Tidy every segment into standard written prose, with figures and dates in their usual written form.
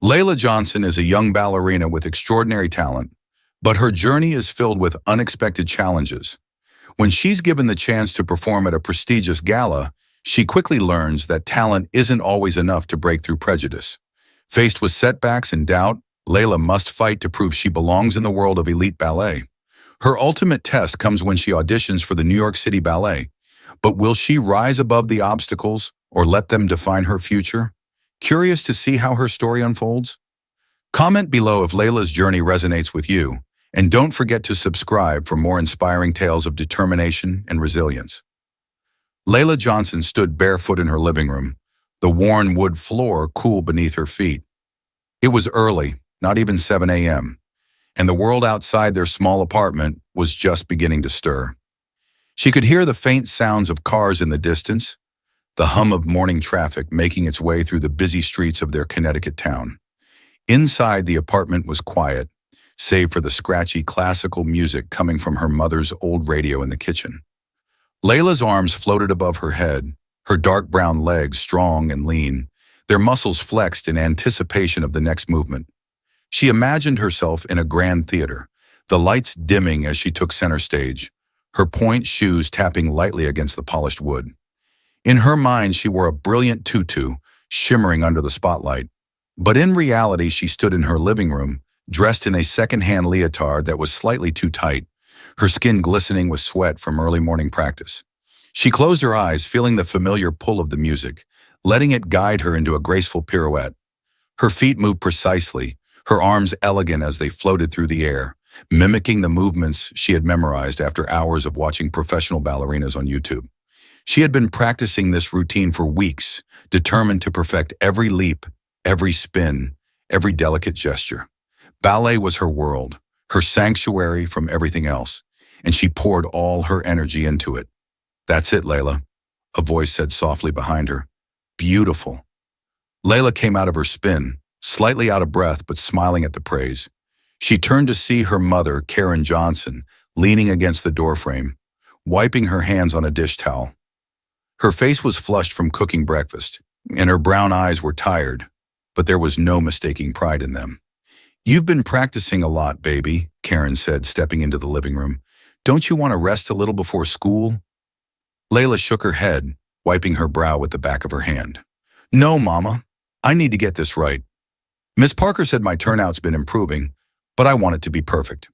Layla Johnson is a young ballerina with extraordinary talent, but her journey is filled with unexpected challenges. When she's given the chance to perform at a prestigious gala, she quickly learns that talent isn't always enough to break through prejudice. Faced with setbacks and doubt, Layla must fight to prove she belongs in the world of elite ballet. Her ultimate test comes when she auditions for the New York City Ballet. But will she rise above the obstacles or let them define her future? Curious to see how her story unfolds? Comment below if Layla's journey resonates with you, and don't forget to subscribe for more inspiring tales of determination and resilience. Layla Johnson stood barefoot in her living room, the worn wood floor cool beneath her feet. It was early, not even 7 a.m., and the world outside their small apartment was just beginning to stir. She could hear the faint sounds of cars in the distance, the hum of morning traffic making its way through the busy streets of their Connecticut town. Inside, the apartment was quiet, save for the scratchy classical music coming from her mother's old radio in the kitchen. Layla's arms floated above her head, her dark brown legs strong and lean, their muscles flexed in anticipation of the next movement. She imagined herself in a grand theater, the lights dimming as she took center stage, her point shoes tapping lightly against the polished wood. In her mind, she wore a brilliant tutu, shimmering under the spotlight. But in reality, she stood in her living room, dressed in a second-hand leotard that was slightly too tight, her skin glistening with sweat from early morning practice. She closed her eyes, feeling the familiar pull of the music, letting it guide her into a graceful pirouette. Her feet moved precisely, her arms elegant as they floated through the air, mimicking the movements she had memorized after hours of watching professional ballerinas on YouTube. She had been practicing this routine for weeks, determined to perfect every leap, every spin, every delicate gesture. Ballet was her world, her sanctuary from everything else, and she poured all her energy into it. "That's it, Layla," a voice said softly behind her. "Beautiful." Layla came out of her spin, slightly out of breath but smiling at the praise. She turned to see her mother, Karen Johnson, leaning against the doorframe, wiping her hands on a dish towel. Her face was flushed from cooking breakfast, and her brown eyes were tired, but there was no mistaking pride in them. "You've been practicing a lot, baby," Karen said, stepping into the living room. "Don't you want to rest a little before school?" Layla shook her head, wiping her brow with the back of her hand. "No, Mama. I need to get this right. Miss Parker said my turnout's been improving, but I want it to be perfect."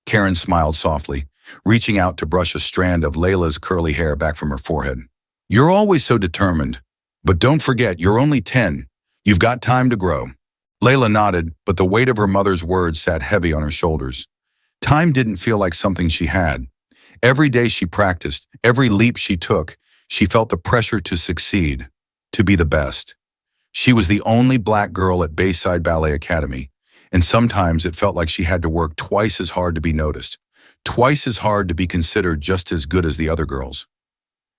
Karen smiled softly, reaching out to brush a strand of Layla's curly hair back from her forehead. "You're always so determined, but don't forget you're only 10. You've got time to grow." Layla nodded, but the weight of her mother's words sat heavy on her shoulders. Time didn't feel like something she had. Every day she practiced, every leap she took, she felt the pressure to succeed, to be the best. She was the only black girl at Bayside Ballet Academy, and sometimes it felt like she had to work twice as hard to be noticed, twice as hard to be considered just as good as the other girls.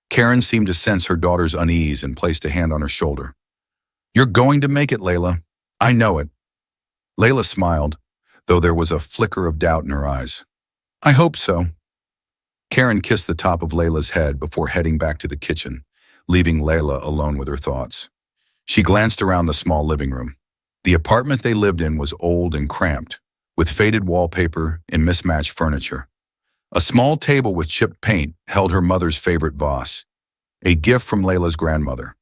Karen seemed to sense her daughter's unease and placed a hand on her shoulder. "You're going to make it, Layla. I know it." Layla smiled, though there was a flicker of doubt in her eyes. "I hope so." Karen kissed the top of Layla's head before heading back to the kitchen, leaving Layla alone with her thoughts. She glanced around the small living room. The apartment they lived in was old and cramped, with faded wallpaper and mismatched furniture. A small table with chipped paint held her mother's favorite vase, a gift from Layla's grandmother.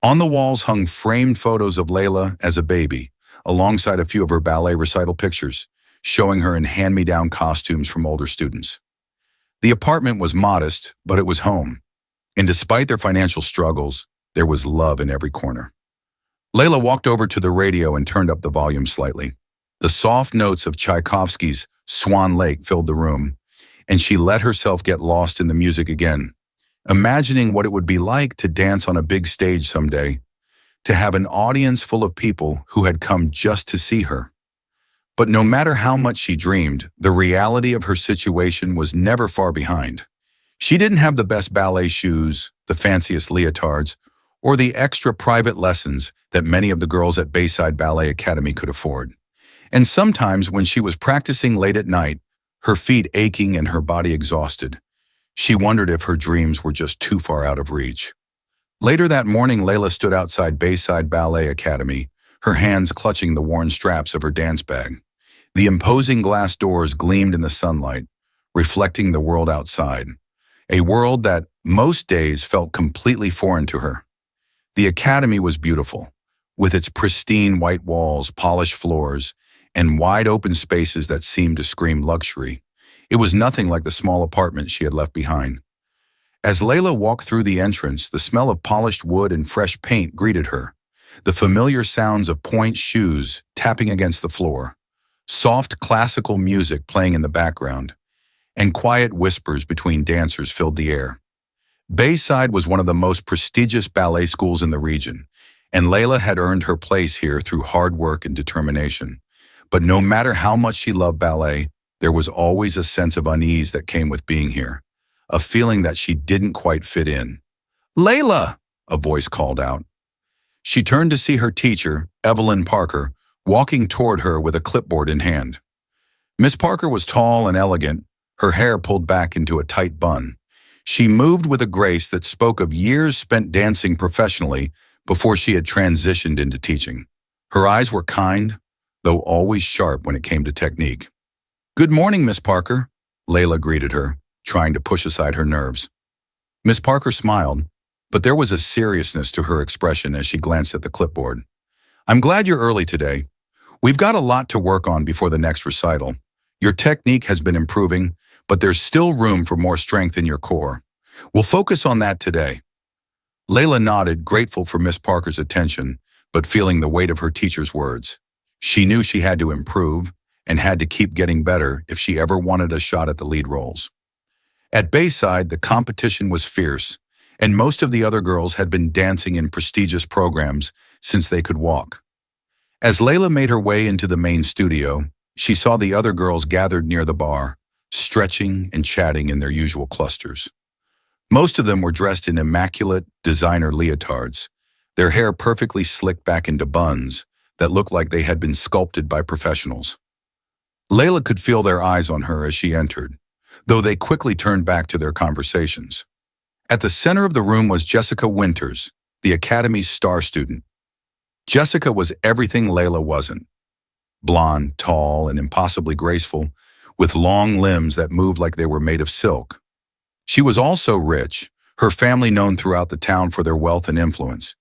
On the walls hung framed photos of Layla as a baby, alongside a few of her ballet recital pictures, showing her in hand-me-down costumes from older students. The apartment was modest, but it was home, and despite their financial struggles, there was love in every corner. Layla walked over to the radio and turned up the volume slightly. The soft notes of Tchaikovsky's Swan Lake filled the room, and she let herself get lost in the music again, imagining what it would be like to dance on a big stage someday, to have an audience full of people who had come just to see her. But no matter how much she dreamed, the reality of her situation was never far behind. She didn't have the best ballet shoes, the fanciest leotards, or the extra private lessons that many of the girls at Bayside Ballet Academy could afford. And sometimes when she was practicing late at night, her feet aching and her body exhausted, she wondered if her dreams were just too far out of reach. Later that morning, Layla stood outside Bayside Ballet Academy, her hands clutching the worn straps of her dance bag. The imposing glass doors gleamed in the sunlight, reflecting the world outside, a world that most days felt completely foreign to her. The academy was beautiful, with its pristine white walls, polished floors, and wide-open spaces that seemed to scream luxury. It was nothing like the small apartment she had left behind. As Layla walked through the entrance, the smell of polished wood and fresh paint greeted her. The familiar sounds of pointe shoes tapping against the floor, soft classical music playing in the background, and quiet whispers between dancers filled the air. Bayside was one of the most prestigious ballet schools in the region, and Layla had earned her place here through hard work and determination. But no matter how much she loved ballet, there was always a sense of unease that came with being here, a feeling that she didn't quite fit in. "Layla!" a voice called out. She turned to see her teacher, Evelyn Parker, walking toward her with a clipboard in hand. Miss Parker was tall and elegant, her hair pulled back into a tight bun. She moved with a grace that spoke of years spent dancing professionally before she had transitioned into teaching. Her eyes were kind, though always sharp when it came to technique. "Good morning, Miss Parker," Layla greeted her, trying to push aside her nerves. Miss Parker smiled, but there was a seriousness to her expression as she glanced at the clipboard. "I'm glad you're early today. We've got a lot to work on before the next recital. Your technique has been improving, but there's still room for more strength in your core. We'll focus on that today." Layla nodded, grateful for Miss Parker's attention, but feeling the weight of her teacher's words. She knew she had to improve and had to keep getting better if she ever wanted a shot at the lead roles. At Bayside, the competition was fierce, and most of the other girls had been dancing in prestigious programs since they could walk. As Layla made her way into the main studio, she saw the other girls gathered near the bar, stretching and chatting in their usual clusters. Most of them were dressed in immaculate designer leotards, their hair perfectly slicked back into buns that looked like they had been sculpted by professionals. Layla could feel their eyes on her as she entered, though they quickly turned back to their conversations. At the center of the room was Jessica Winters, the Academy's star student. Jessica was everything Layla wasn't. Blonde, tall, and impossibly graceful, with long limbs that moved like they were made of silk. She was also rich, her family known throughout the town for their wealth and influence.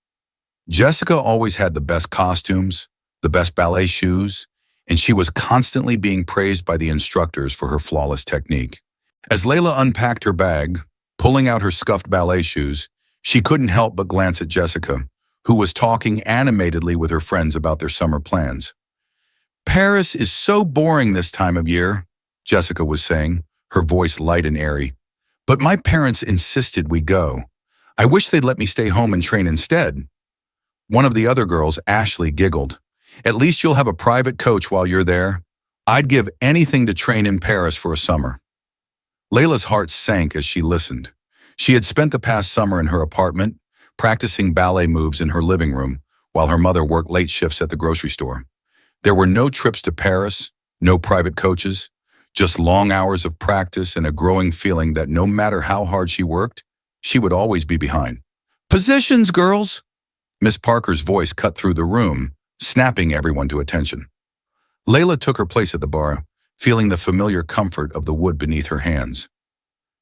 Jessica always had the best costumes, the best ballet shoes, and she was constantly being praised by the instructors for her flawless technique. As Layla unpacked her bag, pulling out her scuffed ballet shoes, she couldn't help but glance at Jessica, who was talking animatedly with her friends about their summer plans. "Paris is so boring this time of year," Jessica was saying, her voice light and airy. "But my parents insisted we go. I wish they'd let me stay home and train instead." One of the other girls, Ashley, giggled. "At least you'll have a private coach while you're there. I'd give anything to train in Paris for a summer." Layla's heart sank as she listened. She had spent the past summer in her apartment, practicing ballet moves in her living room, while her mother worked late shifts at the grocery store. There were no trips to Paris, no private coaches, just long hours of practice and a growing feeling that no matter how hard she worked, she would always be behind. "Positions, girls!" Miss Parker's voice cut through the room, snapping everyone to attention. Layla took her place at the bar, feeling the familiar comfort of the wood beneath her hands.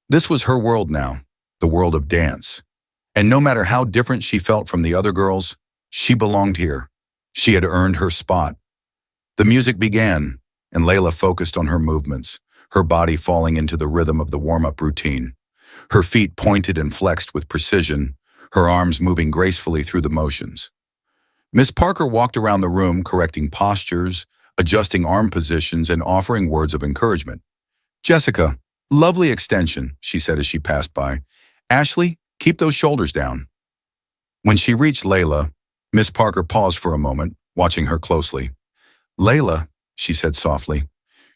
This was her world now, the world of dance. And no matter how different she felt from the other girls, she belonged here. She had earned her spot. The music began, and Layla focused on her movements, her body falling into the rhythm of the warm-up routine. Her feet pointed and flexed with precision, her arms moving gracefully through the motions. Miss Parker walked around the room correcting postures, adjusting arm positions, and offering words of encouragement. "Jessica, lovely extension," she said as she passed by. "Ashley, keep those shoulders down." When she reached Layla, Miss Parker paused for a moment, watching her closely. "Layla," she said softly,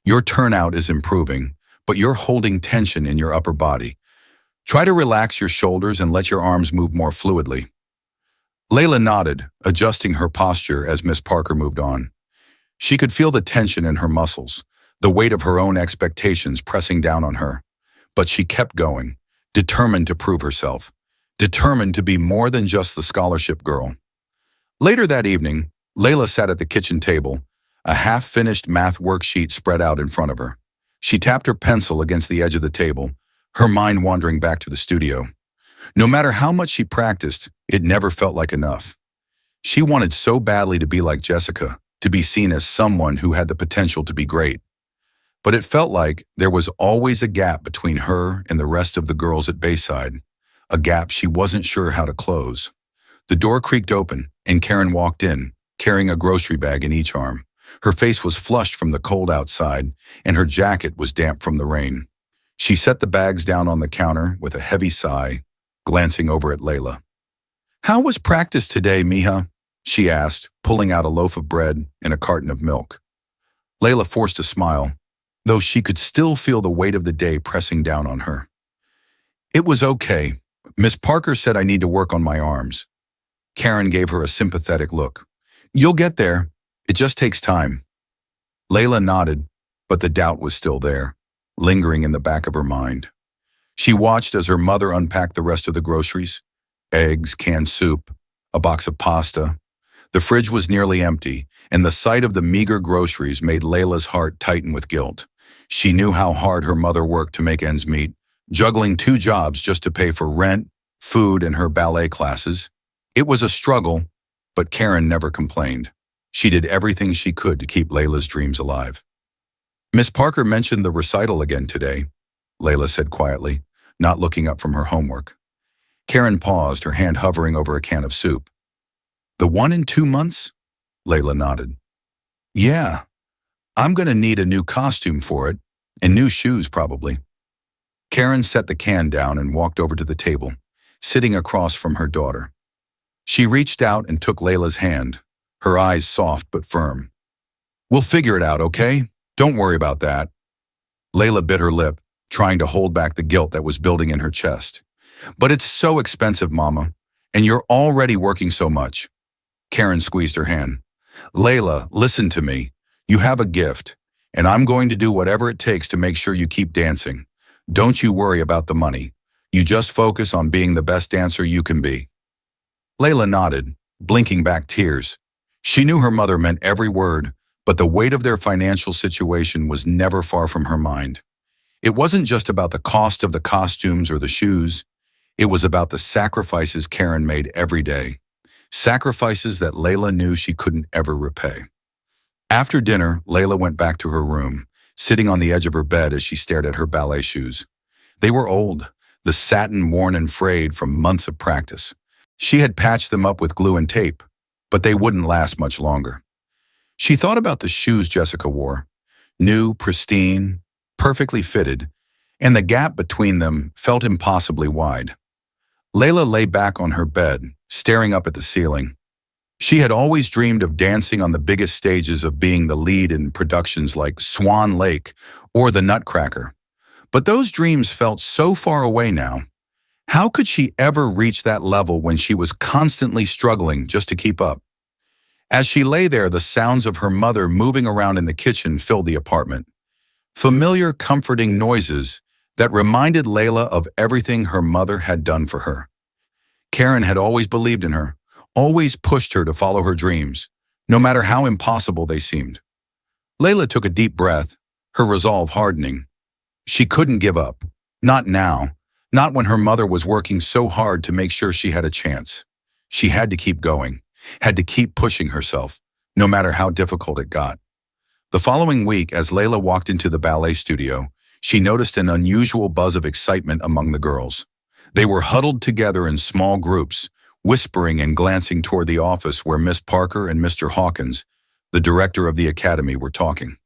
"your turnout is improving, but you're holding tension in your upper body. Try to relax your shoulders and let your arms move more fluidly." Layla nodded, adjusting her posture as Miss Parker moved on. She could feel the tension in her muscles, the weight of her own expectations pressing down on her. But she kept going, determined to prove herself, determined to be more than just the scholarship girl. Later that evening, Layla sat at the kitchen table, a half-finished math worksheet spread out in front of her. She tapped her pencil against the edge of the table, her mind wandering back to the studio. No matter how much she practiced, it never felt like enough. She wanted so badly to be like Jessica, to be seen as someone who had the potential to be great. But it felt like there was always a gap between her and the rest of the girls at Bayside, a gap she wasn't sure how to close. The door creaked open, and Karen walked in, carrying a grocery bag in each arm. Her face was flushed from the cold outside, and her jacket was damp from the rain. She set the bags down on the counter with a heavy sigh, glancing over at Layla. "How was practice today, mija?" she asked, pulling out a loaf of bread and a carton of milk. Layla forced a smile, though she could still feel the weight of the day pressing down on her. "It was okay. Miss Parker said I need to work on my arms." Karen gave her a sympathetic look. "You'll get there. It just takes time." Layla nodded, but the doubt was still there, lingering in the back of her mind. She watched as her mother unpacked the rest of the groceries: eggs, canned soup, a box of pasta. The fridge was nearly empty, and the sight of the meager groceries made Layla's heart tighten with guilt. She knew how hard her mother worked to make ends meet, juggling 2 jobs just to pay for rent, food, and her ballet classes. It was a struggle, but Karen never complained. She did everything she could to keep Layla's dreams alive. "Miss Parker mentioned the recital again today," Layla said quietly, not looking up from her homework. Karen paused, her hand hovering over a can of soup. "The one in 2 months?" Layla nodded. "Yeah, I'm gonna need a new costume for it, and new shoes probably." Karen set the can down and walked over to the table, sitting across from her daughter. She reached out and took Layla's hand, her eyes soft but firm. "We'll figure it out, okay? Don't worry about that." Layla bit her lip, trying to hold back the guilt that was building in her chest. "But it's so expensive, Mama, and you're already working so much." Karen squeezed her hand. "Layla, listen to me. You have a gift, and I'm going to do whatever it takes to make sure you keep dancing. Don't you worry about the money. You just focus on being the best dancer you can be." Layla nodded, blinking back tears. She knew her mother meant every word, but the weight of their financial situation was never far from her mind. It wasn't just about the cost of the costumes or the shoes. It was about the sacrifices Karen made every day. Sacrifices that Layla knew she couldn't ever repay. After dinner, Layla went back to her room, sitting on the edge of her bed as she stared at her ballet shoes. They were old, the satin worn and frayed from months of practice. She had patched them up with glue and tape, but they wouldn't last much longer. She thought about the shoes Jessica wore, new, pristine, perfectly fitted, and the gap between them felt impossibly wide. Layla lay back on her bed, staring up at the ceiling. She had always dreamed of dancing on the biggest stages, of being the lead in productions like Swan Lake or The Nutcracker. But those dreams felt so far away now. How could she ever reach that level when she was constantly struggling just to keep up? As she lay there, the sounds of her mother moving around in the kitchen filled the apartment. Familiar, comforting noises that reminded Layla of everything her mother had done for her. Karen had always believed in her, always pushed her to follow her dreams, no matter how impossible they seemed. Layla took a deep breath, her resolve hardening. She couldn't give up. Not now. Not when her mother was working so hard to make sure she had a chance. She had to keep going, had to keep pushing herself, no matter how difficult it got. The following week, as Layla walked into the ballet studio, she noticed an unusual buzz of excitement among the girls. They were huddled together in small groups, whispering and glancing toward the office where Miss Parker and Mr. Hawkins, the director of the academy, were talking.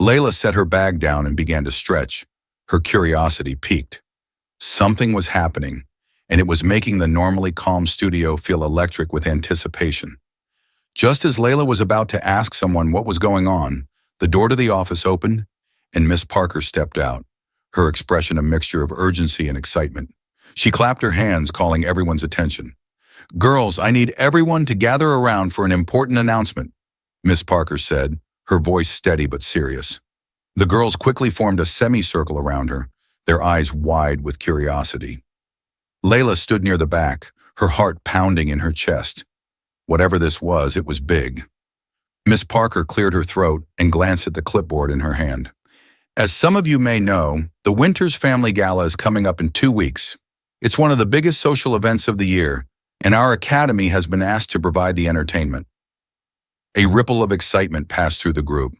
Layla set her bag down and began to stretch. Her curiosity piqued. Something was happening, and it was making the normally calm studio feel electric with anticipation. Just as Layla was about to ask someone what was going on, the door to the office opened, and Miss Parker stepped out, her expression a mixture of urgency and excitement. She clapped her hands, calling everyone's attention. "Girls, I need everyone to gather around for an important announcement," Miss Parker said, her voice steady but serious. The girls quickly formed a semicircle around her, their eyes wide with curiosity. Layla stood near the back, her heart pounding in her chest. Whatever this was, it was big. Miss Parker cleared her throat and glanced at the clipboard in her hand. As some of you may know, the Winters Family Gala is coming up in 2 weeks. It's one of the biggest social events of the year, and our academy has been asked to provide the entertainment. A ripple of excitement passed through the group.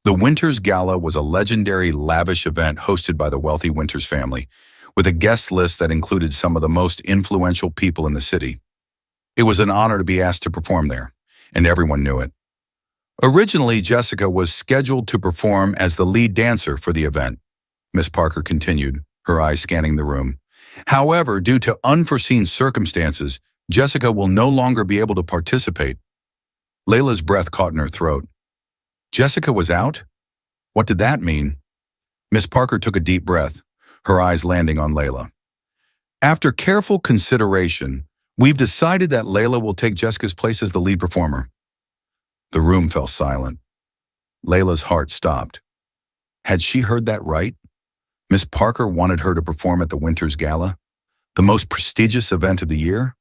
The Winters Gala was a legendary, lavish event hosted by the wealthy Winters family, with a guest list that included some of the most influential people in the city. It was an honor to be asked to perform there, and everyone knew it. Originally, Jessica was scheduled to perform as the lead dancer for the event, Miss Parker continued, her eyes scanning the room. However, due to unforeseen circumstances, Jessica will no longer be able to participate. Lila's breath caught in her throat. Jessica was out? What did that mean? Miss Parker took a deep breath, her eyes landing on Lila. After careful consideration, we've decided that Lila will take Jessica's place as the lead performer. The room fell silent. Layla's heart stopped. Had she heard that right? Miss Parker wanted her to perform at the Winters Gala, the most prestigious event of the year?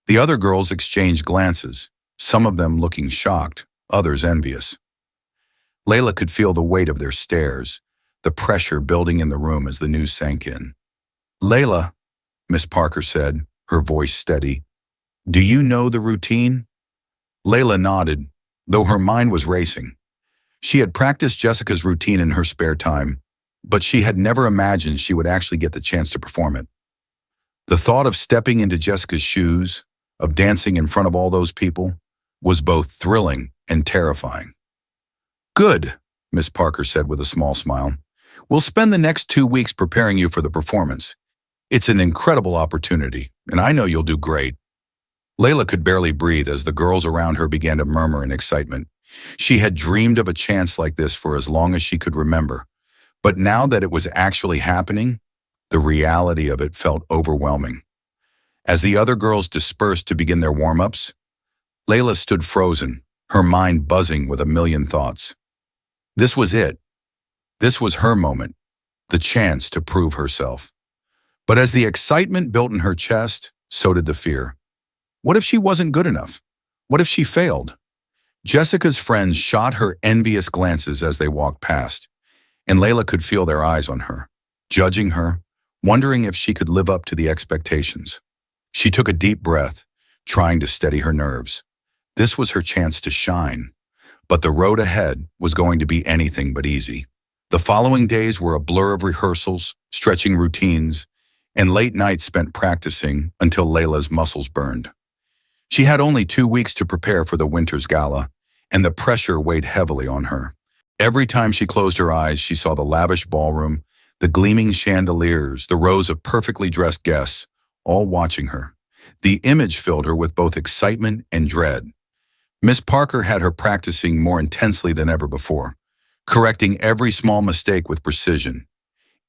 The other girls exchanged glances, some of them looking shocked, others envious. Layla could feel the weight of their stares, the pressure building in the room as the news sank in. Layla, Miss Parker said, her voice steady, do you know the routine? Layla nodded, though her mind was racing. She had practiced Jessica's routine in her spare time, but she had never imagined she would actually get the chance to perform it. The thought of stepping into Jessica's shoes, of dancing in front of all those people, was both thrilling and terrifying. Good, Miss Parker said with a small smile. We'll spend the next 2 weeks preparing you for the performance. It's an incredible opportunity, and I know you'll do great. Layla could barely breathe as the girls around her began to murmur in excitement. She had dreamed of a chance like this for as long as she could remember, but now that it was actually happening, the reality of it felt overwhelming. As the other girls dispersed to begin their warm-ups, Layla stood frozen, her mind buzzing with a million thoughts. This was it. This was her moment, the chance to prove herself. But as the excitement built in her chest, so did the fear. What if she wasn't good enough? What if she failed? Jessica's friends shot her envious glances as they walked past, and Layla could feel their eyes on her, judging her, wondering if she could live up to the expectations. She took a deep breath, trying to steady her nerves. This was her chance to shine, but the road ahead was going to be anything but easy. The following days were a blur of rehearsals, stretching routines, and late nights spent practicing until Layla's muscles burned. She had only 2 weeks to prepare for the Winters Gala, and the pressure weighed heavily on her. Every time she closed her eyes, she saw the lavish ballroom, the gleaming chandeliers, the rows of perfectly dressed guests, all watching her. The image filled her with both excitement and dread. Miss Parker had her practicing more intensely than ever before, correcting every small mistake with precision.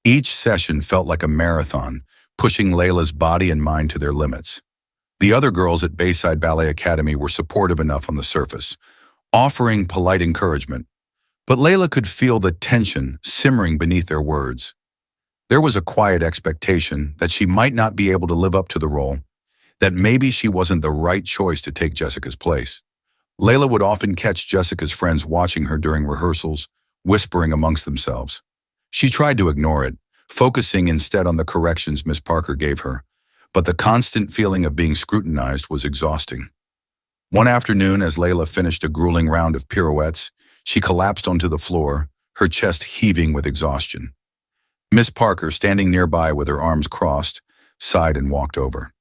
Each session felt like a marathon, pushing Layla's body and mind to their limits. The other girls at Bayside Ballet Academy were supportive enough on the surface, offering polite encouragement, but Layla could feel the tension simmering beneath their words. There was a quiet expectation that she might not be able to live up to the role, that maybe she wasn't the right choice to take Jessica's place. Layla would often catch Jessica's friends watching her during rehearsals, whispering amongst themselves. She tried to ignore it, focusing instead on the corrections Miss Parker gave her, but the constant feeling of being scrutinized was exhausting. One afternoon, as Layla finished a grueling round of pirouettes, she collapsed onto the floor, her chest heaving with exhaustion. Miss Parker, standing nearby with her arms crossed, sighed and walked over.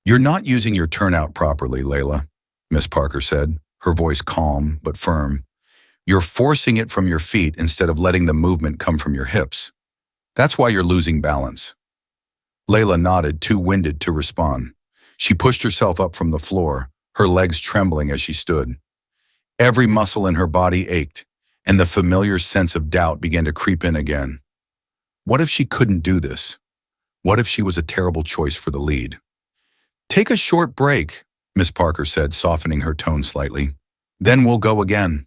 "You're not using your turnout properly, Layla," Miss Parker said, her voice calm but firm. "You're forcing it from your feet instead of letting the movement come from your hips. That's why you're losing balance." Layla nodded, too winded to respond. She pushed herself up from the floor, her legs trembling as she stood. Every muscle in her body ached, and the familiar sense of doubt began to creep in again. What if she couldn't do this? What if she was a terrible choice for the lead? "Take a short break," Miss Parker said, softening her tone slightly. "Then we'll go again."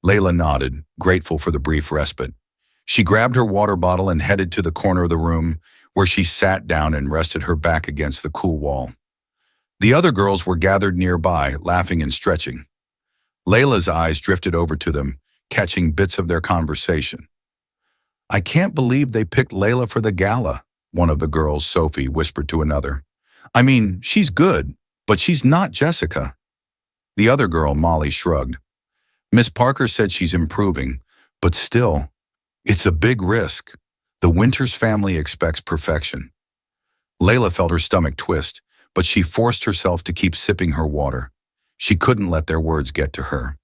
Layla nodded, grateful for the brief respite. She grabbed her water bottle and headed to the corner of the room, where she sat down and rested her back against the cool wall. The other girls were gathered nearby, laughing and stretching. Layla's eyes drifted over to them, catching bits of their conversation. "I can't believe they picked Layla for the gala," one of the girls, Sophie, whispered to another. "I mean, she's good, but she's not Jessica." The other girl, Molly, shrugged. "Miss Parker said she's improving, but still, it's a big risk. The Winters family expects perfection." Layla felt her stomach twist, but she forced herself to keep sipping her water. She couldn't let their words get to her.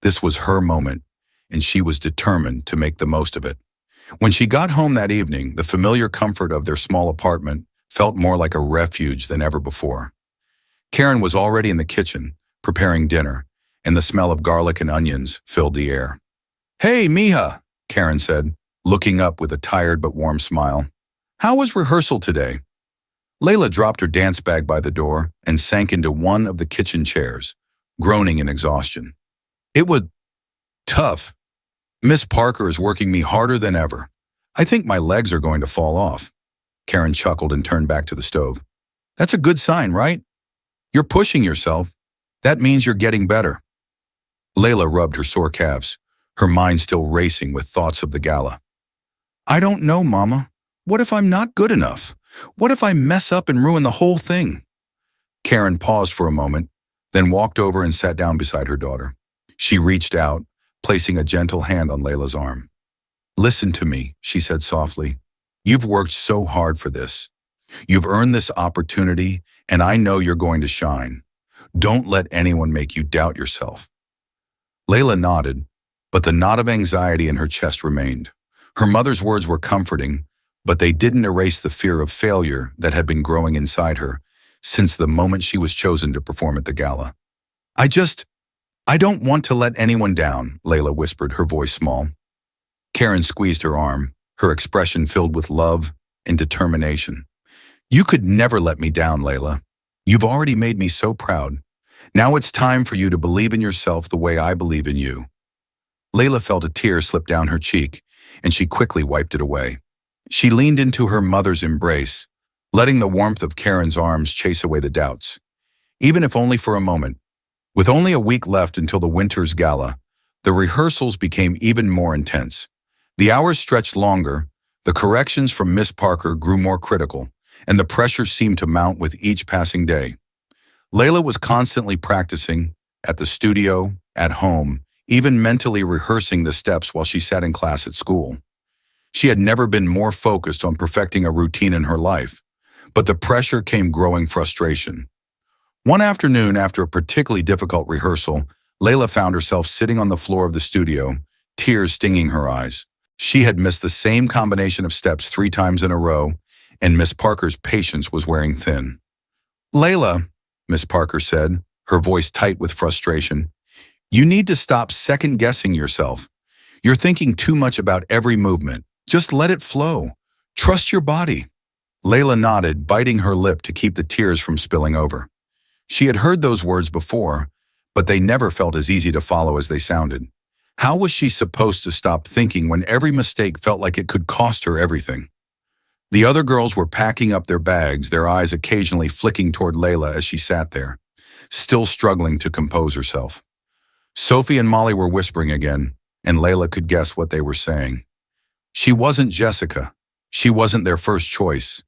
This was her moment, and she was determined to make the most of it. When she got home that evening, the familiar comfort of their small apartment felt more like a refuge than ever before. Karen was already in the kitchen, preparing dinner, and the smell of garlic and onions filled the air. "Hey, Mija," Karen said, looking up with a tired but warm smile. "How was rehearsal today?" Layla dropped her dance bag by the door and sank into one of the kitchen chairs, groaning in exhaustion. "It was tough. Miss Parker is working me harder than ever. I think my legs are going to fall off." Karen chuckled and turned back to the stove. "That's a good sign, right? You're pushing yourself. That means you're getting better." Layla rubbed her sore calves, her mind still racing with thoughts of the gala. "I don't know, Mama. What if I'm not good enough? What if I mess up and ruin the whole thing?" Karen paused for a moment, then walked over and sat down beside her daughter. She reached out, placing a gentle hand on Layla's arm. "Listen to me," she said softly. "You've worked so hard for this. You've earned this opportunity, and I know you're going to shine. Don't let anyone make you doubt yourself." Layla nodded, but the knot of anxiety in her chest remained. Her mother's words were comforting, but they didn't erase the fear of failure that had been growing inside her since the moment she was chosen to perform at the gala. I don't want to let anyone down," Layla whispered, her voice small. Karen squeezed her arm, her expression filled with love and determination. "You could never let me down, Layla. You've already made me so proud. Now it's time for you to believe in yourself the way I believe in you." Layla felt a tear slip down her cheek, and she quickly wiped it away. She leaned into her mother's embrace, letting the warmth of Karen's arms chase away the doubts. Even if only for a moment. With only a week left until the Winters Gala, the rehearsals became even more intense. The hours stretched longer, the corrections from Miss Parker grew more critical, and the pressure seemed to mount with each passing day. Layla was constantly practicing, at the studio, at home, even mentally rehearsing the steps while she sat in class at school. She had never been more focused on perfecting a routine in her life, but the pressure came growing frustration. One afternoon, after a particularly difficult rehearsal, Layla found herself sitting on the floor of the studio, tears stinging her eyes. She had missed the same combination of steps 3 times in a row, and Miss Parker's patience was wearing thin. "Layla," Miss Parker said, her voice tight with frustration, "you need to stop second-guessing yourself. You're thinking too much about every movement. Just let it flow. Trust your body." Layla nodded, biting her lip to keep the tears from spilling over. She had heard those words before, but they never felt as easy to follow as they sounded. How was she supposed to stop thinking when every mistake felt like it could cost her everything? The other girls were packing up their bags, their eyes occasionally flicking toward Layla as she sat there, still struggling to compose herself. Sophie and Molly were whispering again, and Layla could guess what they were saying. She wasn't Jessica. She wasn't their first choice.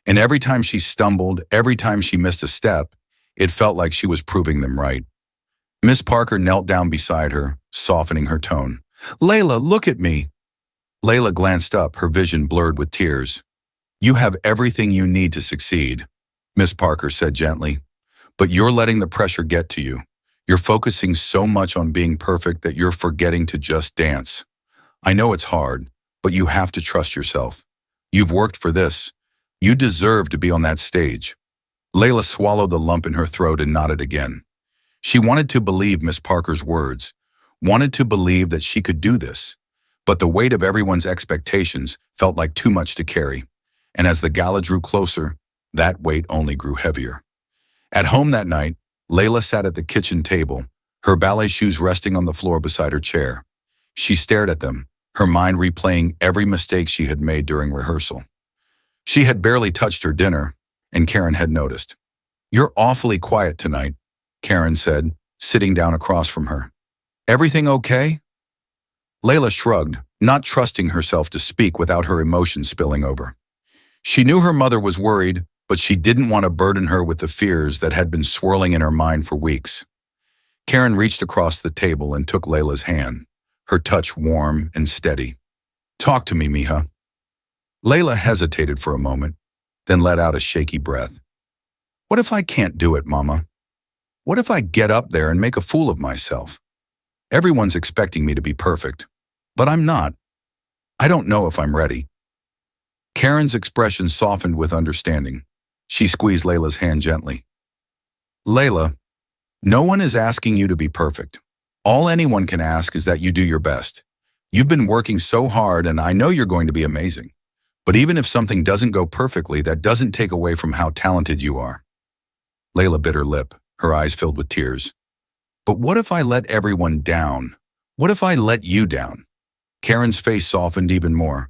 And every time she stumbled, every time she missed a step, it felt like she was proving them right. Miss Parker knelt down beside her, softening her tone. "Layla, look at me." Layla glanced up, her vision blurred with tears. "You have everything you need to succeed," Miss Parker said gently. "But you're letting the pressure get to you. You're focusing so much on being perfect that you're forgetting to just dance. I know it's hard, but you have to trust yourself. You've worked for this. You deserve to be on that stage." Layla swallowed the lump in her throat and nodded again. She wanted to believe Miss Parker's words, wanted to believe that she could do this, but the weight of everyone's expectations felt like too much to carry, and as the gala drew closer, that weight only grew heavier. At home that night, Layla sat at the kitchen table, her ballet shoes resting on the floor beside her chair. She stared at them, her mind replaying every mistake she had made during rehearsal. She had barely touched her dinner, and Karen had noticed. You're awfully quiet tonight, Karen said, sitting down across from her. Everything okay? Layla shrugged, not trusting herself to speak without her emotions spilling over. She knew her mother was worried, but she didn't want to burden her with the fears that had been swirling in her mind for weeks. Karen reached across the table and took Layla's hand, her touch warm and steady. Talk to me, mija. Layla hesitated for a moment, then let out a shaky breath. What if I can't do it, Mama? What if I get up there and make a fool of myself? Everyone's expecting me to be perfect, but I'm not. I don't know if I'm ready. Karen's expression softened with understanding. She squeezed Layla's hand gently. Layla, no one is asking you to be perfect. All anyone can ask is that you do your best. You've been working so hard, and I know you're going to be amazing. But even if something doesn't go perfectly, that doesn't take away from how talented you are. Layla bit her lip, her eyes filled with tears. But what if I let everyone down? What if I let you down? Karen's face softened even more,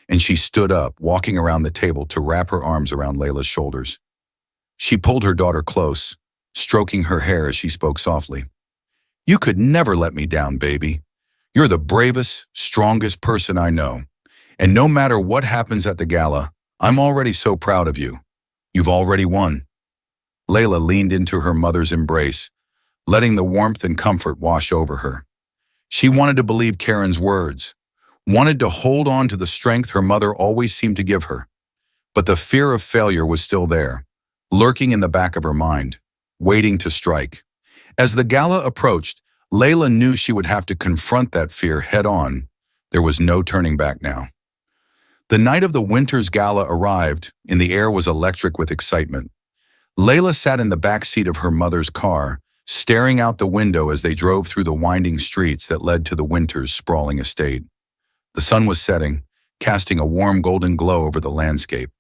and she stood up, walking around the table to wrap her arms around Layla's shoulders. She pulled her daughter close, stroking her hair as she spoke softly. You could never let me down, baby. You're the bravest, strongest person I know. And no matter what happens at the gala, I'm already so proud of you. You've already won. Layla leaned into her mother's embrace, letting the warmth and comfort wash over her. She wanted to believe Karen's words, wanted to hold on to the strength her mother always seemed to give her. But the fear of failure was still there, lurking in the back of her mind, waiting to strike. As the gala approached, Layla knew she would have to confront that fear head-on. There was no turning back now. The night of the Winter's Gala arrived, and the air was electric with excitement. Layla sat in the back seat of her mother's car, staring out the window as they drove through the winding streets that led to the Winter's sprawling estate. The sun was setting, casting a warm golden glow over the landscape.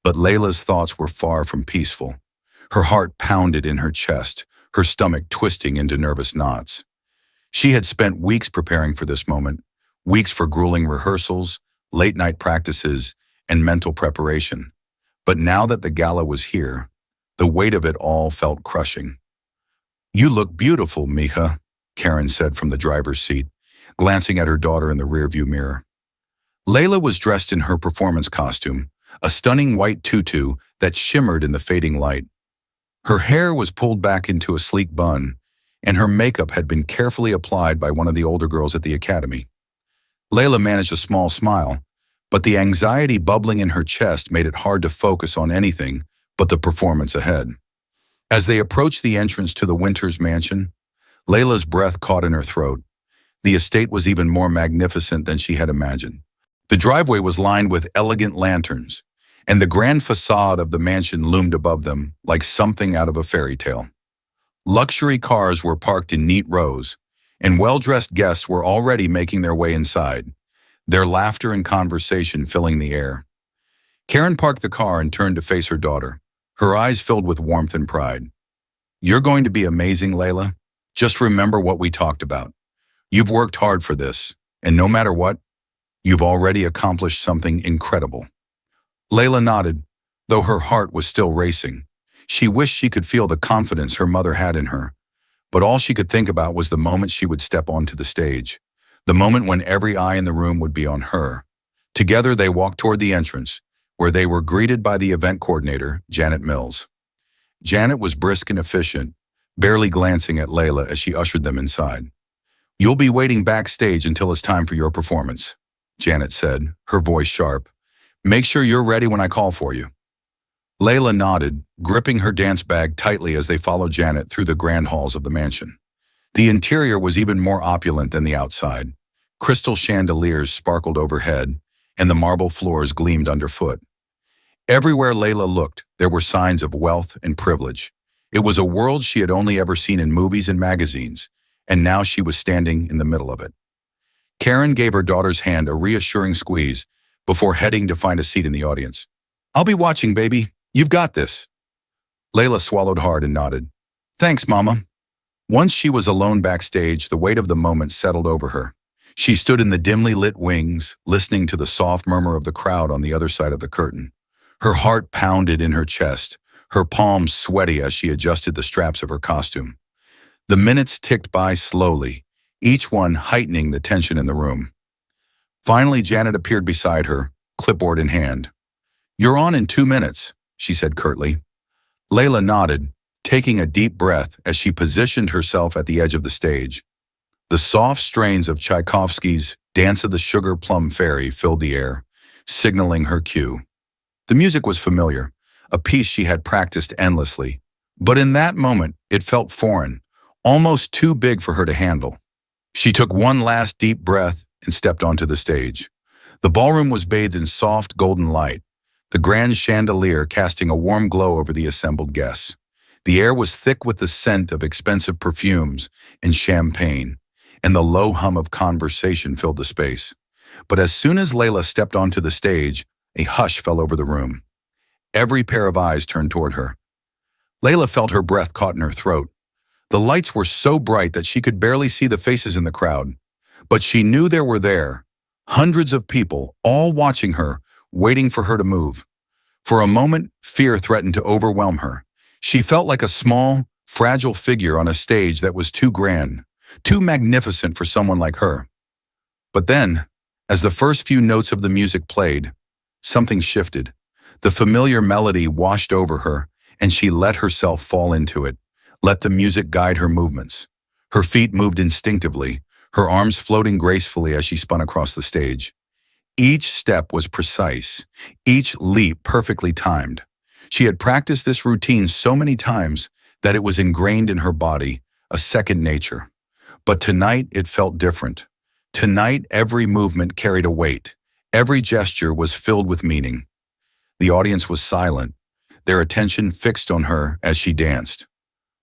But Layla's thoughts were far from peaceful. Her heart pounded in her chest, her stomach twisting into nervous knots. She had spent weeks preparing for this moment, weeks for grueling rehearsals, late-night practices, and mental preparation. But now that the gala was here, the weight of it all felt crushing. You look beautiful, mija, Karen said from the driver's seat, glancing at her daughter in the rearview mirror. Layla was dressed in her performance costume, a stunning white tutu that shimmered in the fading light. Her hair was pulled back into a sleek bun, and her makeup had been carefully applied by one of the older girls at the academy. Layla managed a small smile, but the anxiety bubbling in her chest made it hard to focus on anything but the performance ahead. As they approached the entrance to the Winters mansion, Layla's breath caught in her throat. The estate was even more magnificent than she had imagined. The driveway was lined with elegant lanterns, and the grand facade of the mansion loomed above them like something out of a fairy tale. Luxury cars were parked in neat rows, and well-dressed guests were already making their way inside, their laughter and conversation filling the air. Karen parked the car and turned to face her daughter, her eyes filled with warmth and pride. You're going to be amazing, Layla. Just remember what we talked about. You've worked hard for this, and no matter what, you've already accomplished something incredible. Layla nodded, though her heart was still racing. She wished she could feel the confidence her mother had in her, but all she could think about was the moment she would step onto the stage, the moment when every eye in the room would be on her. Together they walked toward the entrance, where they were greeted by the event coordinator, Janet Mills. Janet was brisk and efficient, barely glancing at Layla as she ushered them inside. You'll be waiting backstage until it's time for your performance, Janet said, her voice sharp. Make sure you're ready when I call for you. Layla nodded, gripping her dance bag tightly as they followed Janet through the grand halls of the mansion. The interior was even more opulent than the outside. Crystal chandeliers sparkled overhead, and the marble floors gleamed underfoot. Everywhere Layla looked, there were signs of wealth and privilege. It was a world she had only ever seen in movies and magazines, and now she was standing in the middle of it. Karen gave her daughter's hand a reassuring squeeze before heading to find a seat in the audience. I'll be watching, baby. You've got this. Layla swallowed hard and nodded. Thanks, Mama. Once she was alone backstage, the weight of the moment settled over her. She stood in the dimly lit wings, listening to the soft murmur of the crowd on the other side of the curtain. Her heart pounded in her chest, her palms sweaty as she adjusted the straps of her costume. The minutes ticked by slowly, each one heightening the tension in the room. Finally, Janet appeared beside her, clipboard in hand. "You're on in 2 minutes," she said curtly. Lila nodded, taking a deep breath as she positioned herself at the edge of the stage. The soft strains of Tchaikovsky's Dance of the Sugar Plum Fairy filled the air, signaling her cue. The music was familiar, a piece she had practiced endlessly. But in that moment, it felt foreign, almost too big for her to handle. She took one last deep breath and stepped onto the stage. The ballroom was bathed in soft golden light, the grand chandelier casting a warm glow over the assembled guests. The air was thick with the scent of expensive perfumes and champagne, and the low hum of conversation filled the space. But as soon as Lila stepped onto the stage, a hush fell over the room. Every pair of eyes turned toward her. Lila felt her breath caught in her throat. The lights were so bright that she could barely see the faces in the crowd. But she knew they were there, hundreds of people, all watching her, waiting for her to move. For a moment, fear threatened to overwhelm her. She felt like a small, fragile figure on a stage that was too grand, too magnificent for someone like her. But then, as the first few notes of the music played, something shifted. The familiar melody washed over her, and she let herself fall into it, let the music guide her movements. Her feet moved instinctively, her arms floating gracefully as she spun across the stage. Each step was precise, each leap perfectly timed. She had practiced this routine so many times that it was ingrained in her body, a second nature. But tonight it felt different. Tonight every movement carried a weight. Every gesture was filled with meaning. The audience was silent, their attention fixed on her as she danced.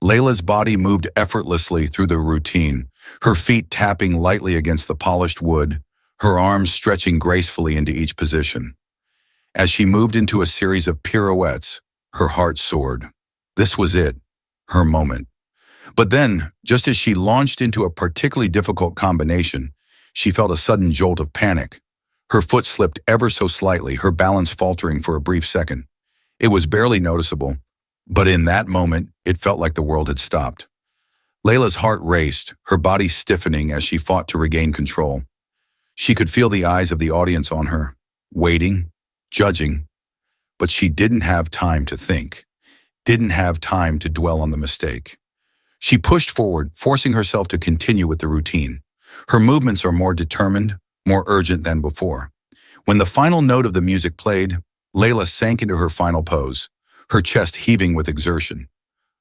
Lila's body moved effortlessly through the routine, her feet tapping lightly against the polished wood, her arms stretching gracefully into each position. As she moved into a series of pirouettes, her heart soared. This was it, her moment. But then, just as she launched into a particularly difficult combination, she felt a sudden jolt of panic. Her foot slipped ever so slightly, her balance faltering for a brief second. It was barely noticeable, but in that moment, it felt like the world had stopped. Lila's heart raced, her body stiffening as she fought to regain control. She could feel the eyes of the audience on her, waiting, judging, but she didn't have time to think, didn't have time to dwell on the mistake. She pushed forward, forcing herself to continue with the routine. Her movements are more determined, more urgent than before. When the final note of the music played, Lila sank into her final pose, her chest heaving with exertion.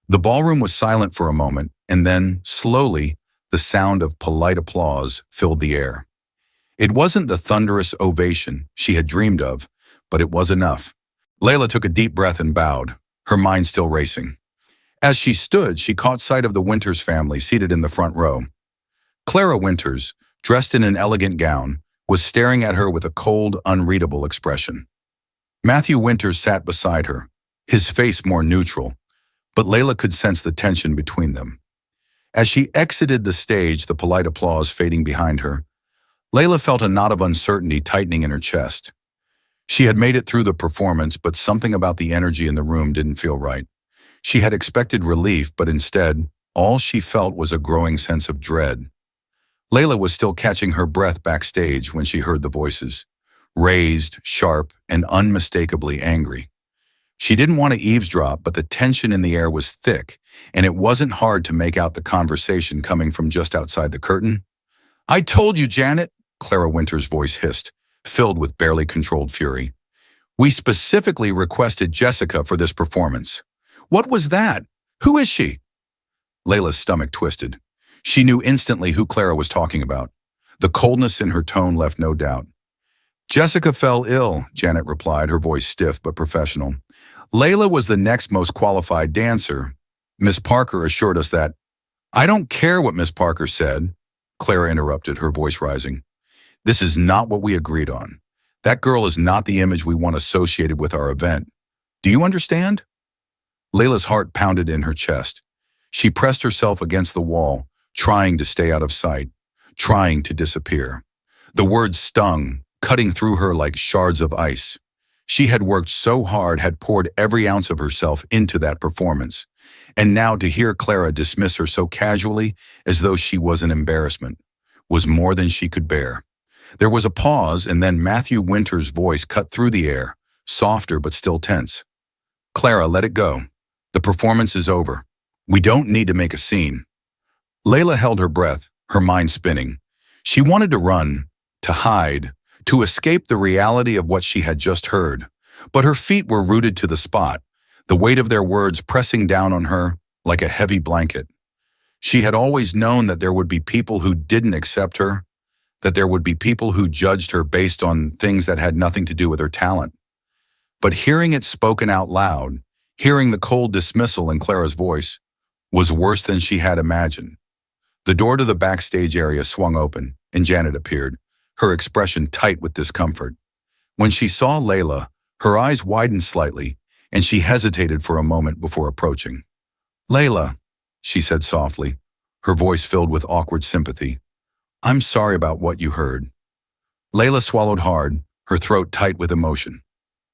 The ballroom was silent for a moment, and then, slowly, the sound of polite applause filled the air. It wasn't the thunderous ovation she had dreamed of, but it was enough. Lila took a deep breath and bowed, her mind still racing. As she stood, she caught sight of the Winters family seated in the front row. Clara Winters, dressed in an elegant gown, was staring at her with a cold, unreadable expression. Matthew Winters sat beside her, his face more neutral, but Lila could sense the tension between them. As she exited the stage, the polite applause fading behind her, Lila felt a knot of uncertainty tightening in her chest. She had made it through the performance, but something about the energy in the room didn't feel right. She had expected relief, but instead, all she felt was a growing sense of dread. Lila was still catching her breath backstage when she heard the voices, raised, sharp, and unmistakably angry. She didn't want to eavesdrop, but the tension in the air was thick, and it wasn't hard to make out the conversation coming from just outside the curtain. "I told you, Janet," Clara Winters' voice hissed, filled with barely controlled fury. "We specifically requested Jessica for this performance. What was that? Who is she?" Lila's stomach twisted. She knew instantly who Clara was talking about. The coldness in her tone left no doubt. "Jessica fell ill," Janet replied, her voice stiff but professional. "Lila was the next most qualified dancer. Miss Parker assured us that—" "I don't care what Miss Parker said," Clara interrupted, her voice rising. "This is not what we agreed on. That girl is not the image we want associated with our event. Do you understand?" Lila's heart pounded in her chest. She pressed herself against the wall, trying to stay out of sight, trying to disappear. The words stung, cutting through her like shards of ice. She had worked so hard, had poured every ounce of herself into that performance. And now to hear Clara dismiss her so casually, as though she was an embarrassment, was more than she could bear. There was a pause, and then Matthew Winter's voice cut through the air, softer but still tense. "Clara, let it go. The performance is over. We don't need to make a scene." Layla held her breath, her mind spinning. She wanted to run, to hide, to escape the reality of what she had just heard. But her feet were rooted to the spot, the weight of their words pressing down on her like a heavy blanket. She had always known that there would be people who didn't accept her, that there would be people who judged her based on things that had nothing to do with her talent. But hearing it spoken out loud, hearing the cold dismissal in Clara's voice, was worse than she had imagined. The door to the backstage area swung open, and Janet appeared, her expression tight with discomfort. When she saw Layla, her eyes widened slightly, and she hesitated for a moment before approaching. "Layla," she said softly, her voice filled with awkward sympathy. "I'm sorry about what you heard." Layla swallowed hard, her throat tight with emotion.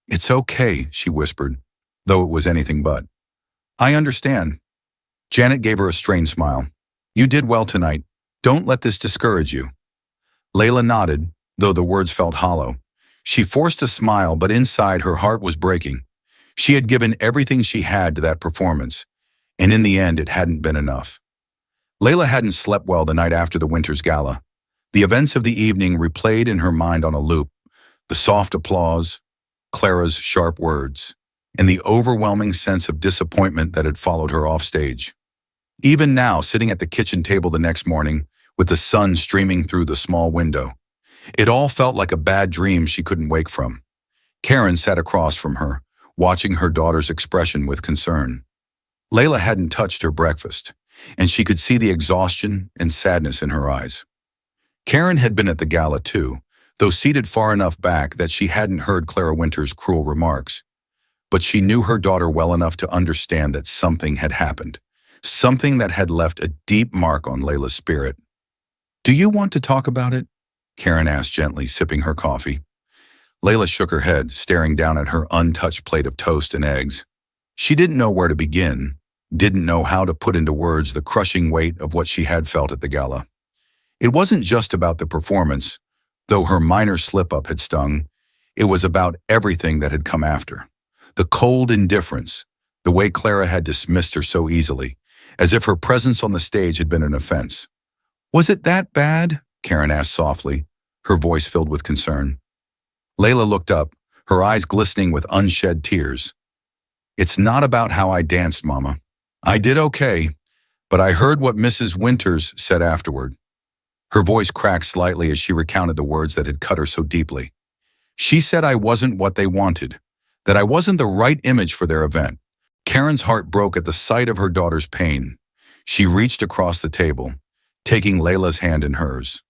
"It's okay," she whispered, though it was anything but. "I understand." Janet gave her a strained smile. "You did well tonight. Don't let this discourage you." Layla nodded, though the words felt hollow. She forced a smile, but inside her heart was breaking. She had given everything she had to that performance, and in the end it hadn't been enough. Layla hadn't slept well the night after the Winter's Gala. The events of the evening replayed in her mind on a loop, the soft applause, Clara's sharp words, and the overwhelming sense of disappointment that had followed her off stage. Even now, sitting at the kitchen table the next morning, with the sun streaming through the small window, it all felt like a bad dream she couldn't wake from. Karen sat across from her, watching her daughter's expression with concern. Layla hadn't touched her breakfast, and she could see the exhaustion and sadness in her eyes. Karen had been at the gala too, though seated far enough back that she hadn't heard Clara Winter's cruel remarks. But she knew her daughter well enough to understand that something had happened, something that had left a deep mark on Layla's spirit. "Do you want to talk about it?" Karen asked gently, sipping her coffee. Layla shook her head, staring down at her untouched plate of toast and eggs. She didn't know where to begin, didn't know how to put into words the crushing weight of what she had felt at the gala. It wasn't just about the performance, though her minor slip-up had stung. It was about everything that had come after. The cold indifference, the way Clara had dismissed her so easily, as if her presence on the stage had been an offense. "Was it that bad?" Karen asked softly, her voice filled with concern. Layla looked up, her eyes glistening with unshed tears. "It's not about how I danced, Mama. I did okay, but I heard what Mrs. Winters said afterward." Her voice cracked slightly as she recounted the words that had cut her so deeply. "She said I wasn't what they wanted, that I wasn't the right image for their event." Karen's heart broke at the sight of her daughter's pain. She reached across the table, taking Layla's hand in hers.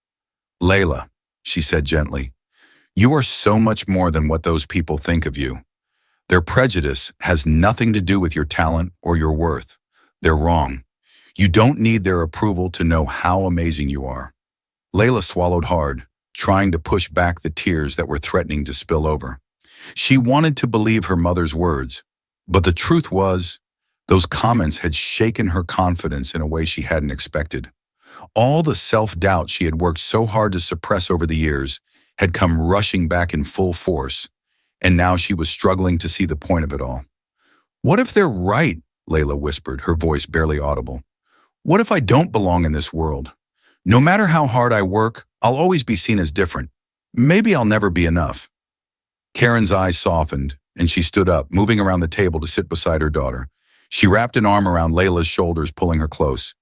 "Layla," she said gently, "you are so much more than what those people think of you. Their prejudice has nothing to do with your talent or your worth. They're wrong. You don't need their approval to know how amazing you are." Layla swallowed hard, trying to push back the tears that were threatening to spill over. She wanted to believe her mother's words, but the truth was, those comments had shaken her confidence in a way she hadn't expected. All the self-doubt she had worked so hard to suppress over the years had come rushing back in full force, and now she was struggling to see the point of it all. "What if they're right?" Layla whispered, her voice barely audible. "What if I don't belong in this world? No matter how hard I work, I'll always be seen as different. Maybe I'll never be enough." Karen's eyes softened, and she stood up, moving around the table to sit beside her daughter. She wrapped an arm around Layla's shoulders, pulling her close.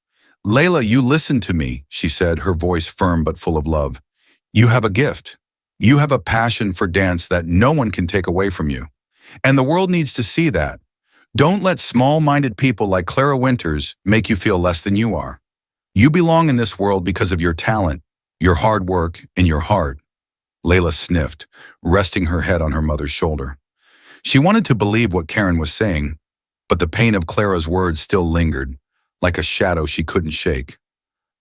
"Layla, you listen to me," she said, her voice firm but full of love. "You have a gift. You have a passion for dance that no one can take away from you. And the world needs to see that. Don't let small-minded people like Clara Winters make you feel less than you are. You belong in this world because of your talent, your hard work, and your heart." Layla sniffed, resting her head on her mother's shoulder. She wanted to believe what Karen was saying, but the pain of Clara's words still lingered, like a shadow she couldn't shake.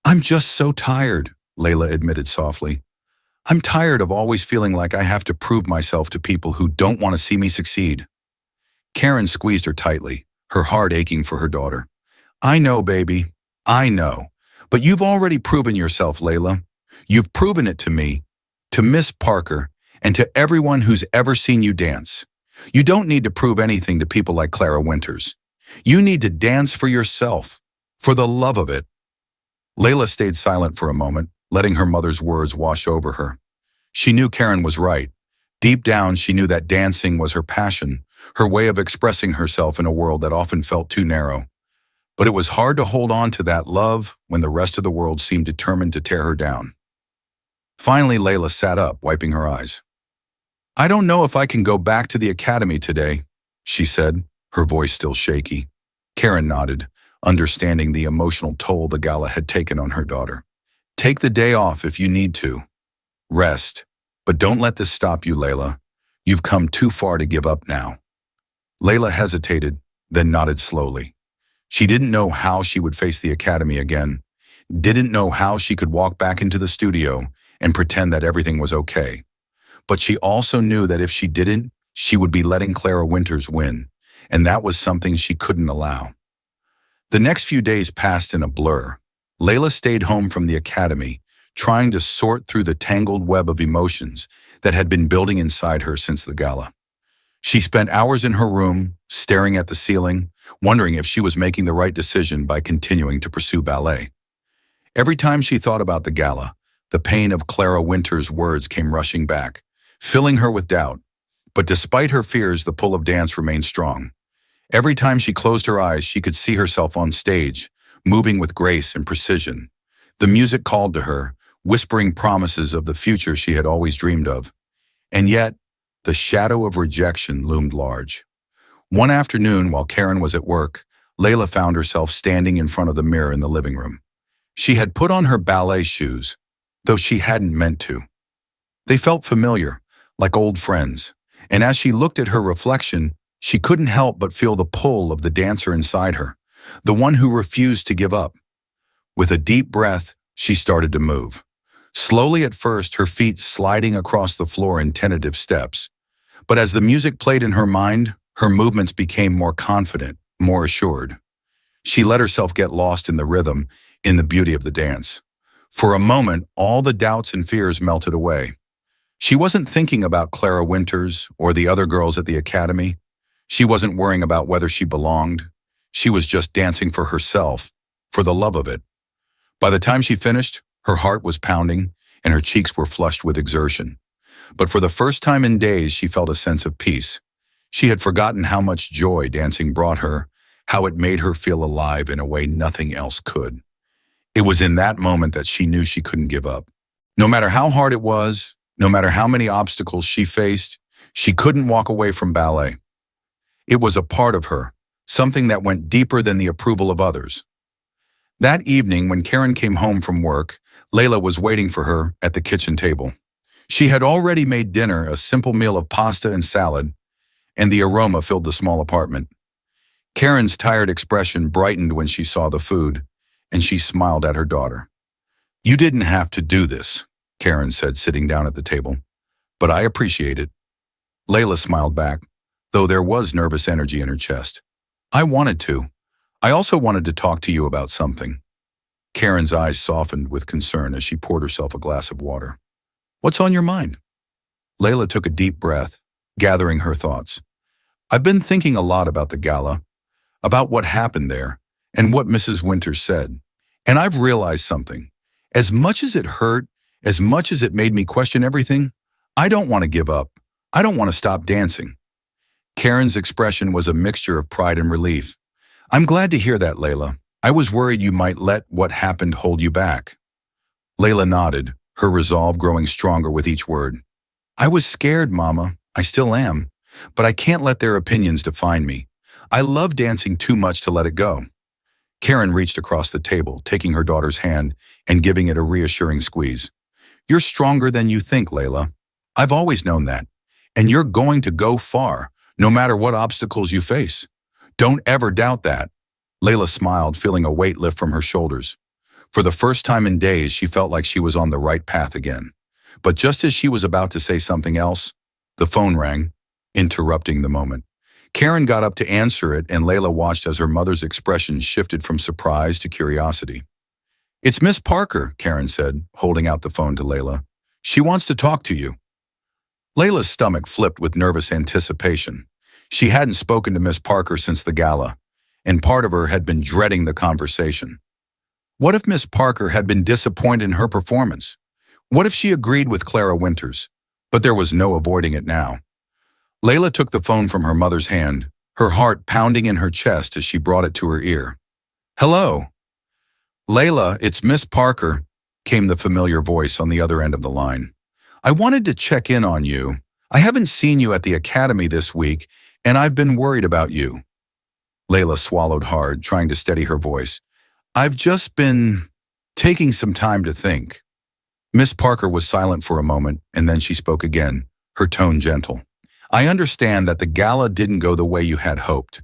"I'm just so tired," Layla admitted softly. I'm tired of always feeling like I have to prove myself to people who don't want to see me succeed. Karen squeezed her tightly, her heart aching for her daughter. I know, baby. I know. But you've already proven yourself, Layla. You've proven it to me, to Miss Parker, and to everyone who's ever seen you dance. You don't need to prove anything to people like Clara Winters. You need to dance for yourself, for the love of it. Layla stayed silent for a moment, letting her mother's words wash over her. She knew Karen was right. Deep down, she knew that dancing was her passion, her way of expressing herself in a world that often felt too narrow. But it was hard to hold on to that love when the rest of the world seemed determined to tear her down. Finally, Layla sat up, wiping her eyes. I don't know if I can go back to the academy today, she said, her voice still shaky. Karen nodded, understanding the emotional toll the gala had taken on her daughter. Take the day off if you need to. Rest. But don't let this stop you, Layla. You've come too far to give up now. Layla hesitated, then nodded slowly. She didn't know how she would face the academy again, didn't know how she could walk back into the studio and pretend that everything was okay. But she also knew that if she didn't, she would be letting Clara Winters win, and that was something she couldn't allow. The next few days passed in a blur. Layla stayed home from the academy, trying to sort through the tangled web of emotions that had been building inside her since the gala. She spent hours in her room, staring at the ceiling, wondering if she was making the right decision by continuing to pursue ballet. Every time she thought about the gala, the pain of Clara Winters' words came rushing back, filling her with doubt. But despite her fears, the pull of dance remained strong. Every time she closed her eyes, she could see herself on stage, moving with grace and precision. The music called to her, whispering promises of the future she had always dreamed of. And yet, the shadow of rejection loomed large. One afternoon, while Karen was at work, Layla found herself standing in front of the mirror in the living room. She had put on her ballet shoes, though she hadn't meant to. They felt familiar, like old friends, and as she looked at her reflection, she couldn't help but feel the pull of the dancer inside her, the one who refused to give up. With a deep breath, she started to move. Slowly at first, her feet sliding across the floor in tentative steps. But as the music played in her mind, her movements became more confident, more assured. She let herself get lost in the rhythm, in the beauty of the dance. For a moment, all the doubts and fears melted away. She wasn't thinking about Clara Winters or the other girls at the academy. She wasn't worrying about whether she belonged. She was just dancing for herself, for the love of it. By the time she finished, her heart was pounding and her cheeks were flushed with exertion. But for the first time in days, she felt a sense of peace. She had forgotten how much joy dancing brought her, how it made her feel alive in a way nothing else could. It was in that moment that she knew she couldn't give up. No matter how hard it was, no matter how many obstacles she faced, she couldn't walk away from ballet. It was a part of her, something that went deeper than the approval of others. That evening, when Karen came home from work, Layla was waiting for her at the kitchen table. She had already made dinner, a simple meal of pasta and salad, and the aroma filled the small apartment. Karen's tired expression brightened when she saw the food, and she smiled at her daughter. You didn't have to do this, Karen said, sitting down at the table, but I appreciate it. Layla smiled back, though there was nervous energy in her chest. I wanted to. I also wanted to talk to you about something. Karen's eyes softened with concern as she poured herself a glass of water. What's on your mind? Layla took a deep breath, gathering her thoughts. I've been thinking a lot about the gala, about what happened there, and what Mrs. Winters said. And I've realized something. As much as it hurt, as much as it made me question everything, I don't want to give up. I don't want to stop dancing. Karen's expression was a mixture of pride and relief. I'm glad to hear that, Layla. I was worried you might let what happened hold you back. Layla nodded, her resolve growing stronger with each word. I was scared, Mama. I still am. But I can't let their opinions define me. I love dancing too much to let it go. Karen reached across the table, taking her daughter's hand and giving it a reassuring squeeze. You're stronger than you think, Layla. I've always known that. And you're going to go far, no matter what obstacles you face. Don't ever doubt that. Layla smiled, feeling a weight lift from her shoulders. For the first time in days, she felt like she was on the right path again. But just as she was about to say something else, the phone rang, interrupting the moment. Karen got up to answer it, and Layla watched as her mother's expression shifted from surprise to curiosity. "It's Miss Parker," Karen said, holding out the phone to Layla. "She wants to talk to you." Layla's stomach flipped with nervous anticipation. She hadn't spoken to Miss Parker since the gala, and part of her had been dreading the conversation. What if Miss Parker had been disappointed in her performance? What if she agreed with Clara Winters? But there was no avoiding it now. Layla took the phone from her mother's hand, her heart pounding in her chest as she brought it to her ear. "Hello." "Layla, it's Miss Parker," came the familiar voice on the other end of the line. "I wanted to check in on you. I haven't seen you at the academy this week, and I've been worried about you." Layla swallowed hard, trying to steady her voice. "I've just been taking some time to think." Miss Parker was silent for a moment, and then she spoke again, her tone gentle. "I understand that the gala didn't go the way you had hoped.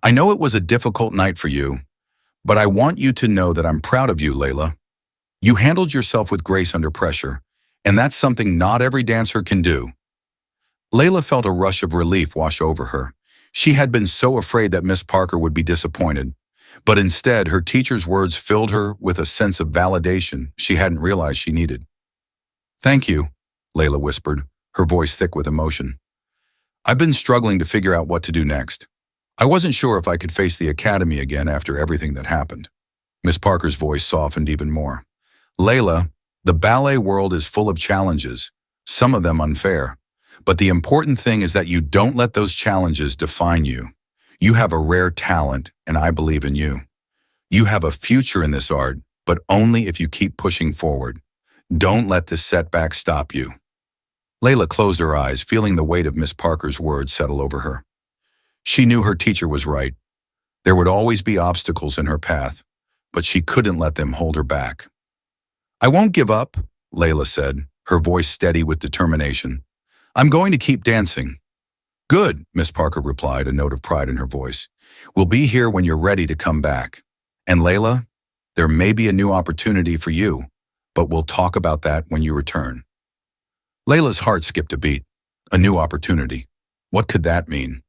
I know it was a difficult night for you, but I want you to know that I'm proud of you, Layla. You handled yourself with grace under pressure, and that's something not every dancer can do." Layla felt a rush of relief wash over her. She had been so afraid that Miss Parker would be disappointed, but instead her teacher's words filled her with a sense of validation she hadn't realized she needed. "Thank you," Layla whispered, her voice thick with emotion. "I've been struggling to figure out what to do next. I wasn't sure if I could face the academy again after everything that happened." Miss Parker's voice softened even more. "Layla, the ballet world is full of challenges, some of them unfair. But the important thing is that you don't let those challenges define you. You have a rare talent, and I believe in you. You have a future in this art, but only if you keep pushing forward. Don't let this setback stop you." Layla closed her eyes, feeling the weight of Miss Parker's words settle over her. She knew her teacher was right. There would always be obstacles in her path, but she couldn't let them hold her back. "I won't give up," Layla said, her voice steady with determination. "I'm going to keep dancing." "Good," Miss Parker replied, a note of pride in her voice. "We'll be here when you're ready to come back. And Layla, there may be a new opportunity for you, but we'll talk about that when you return." Layla's heart skipped a beat. A new opportunity. What could that mean?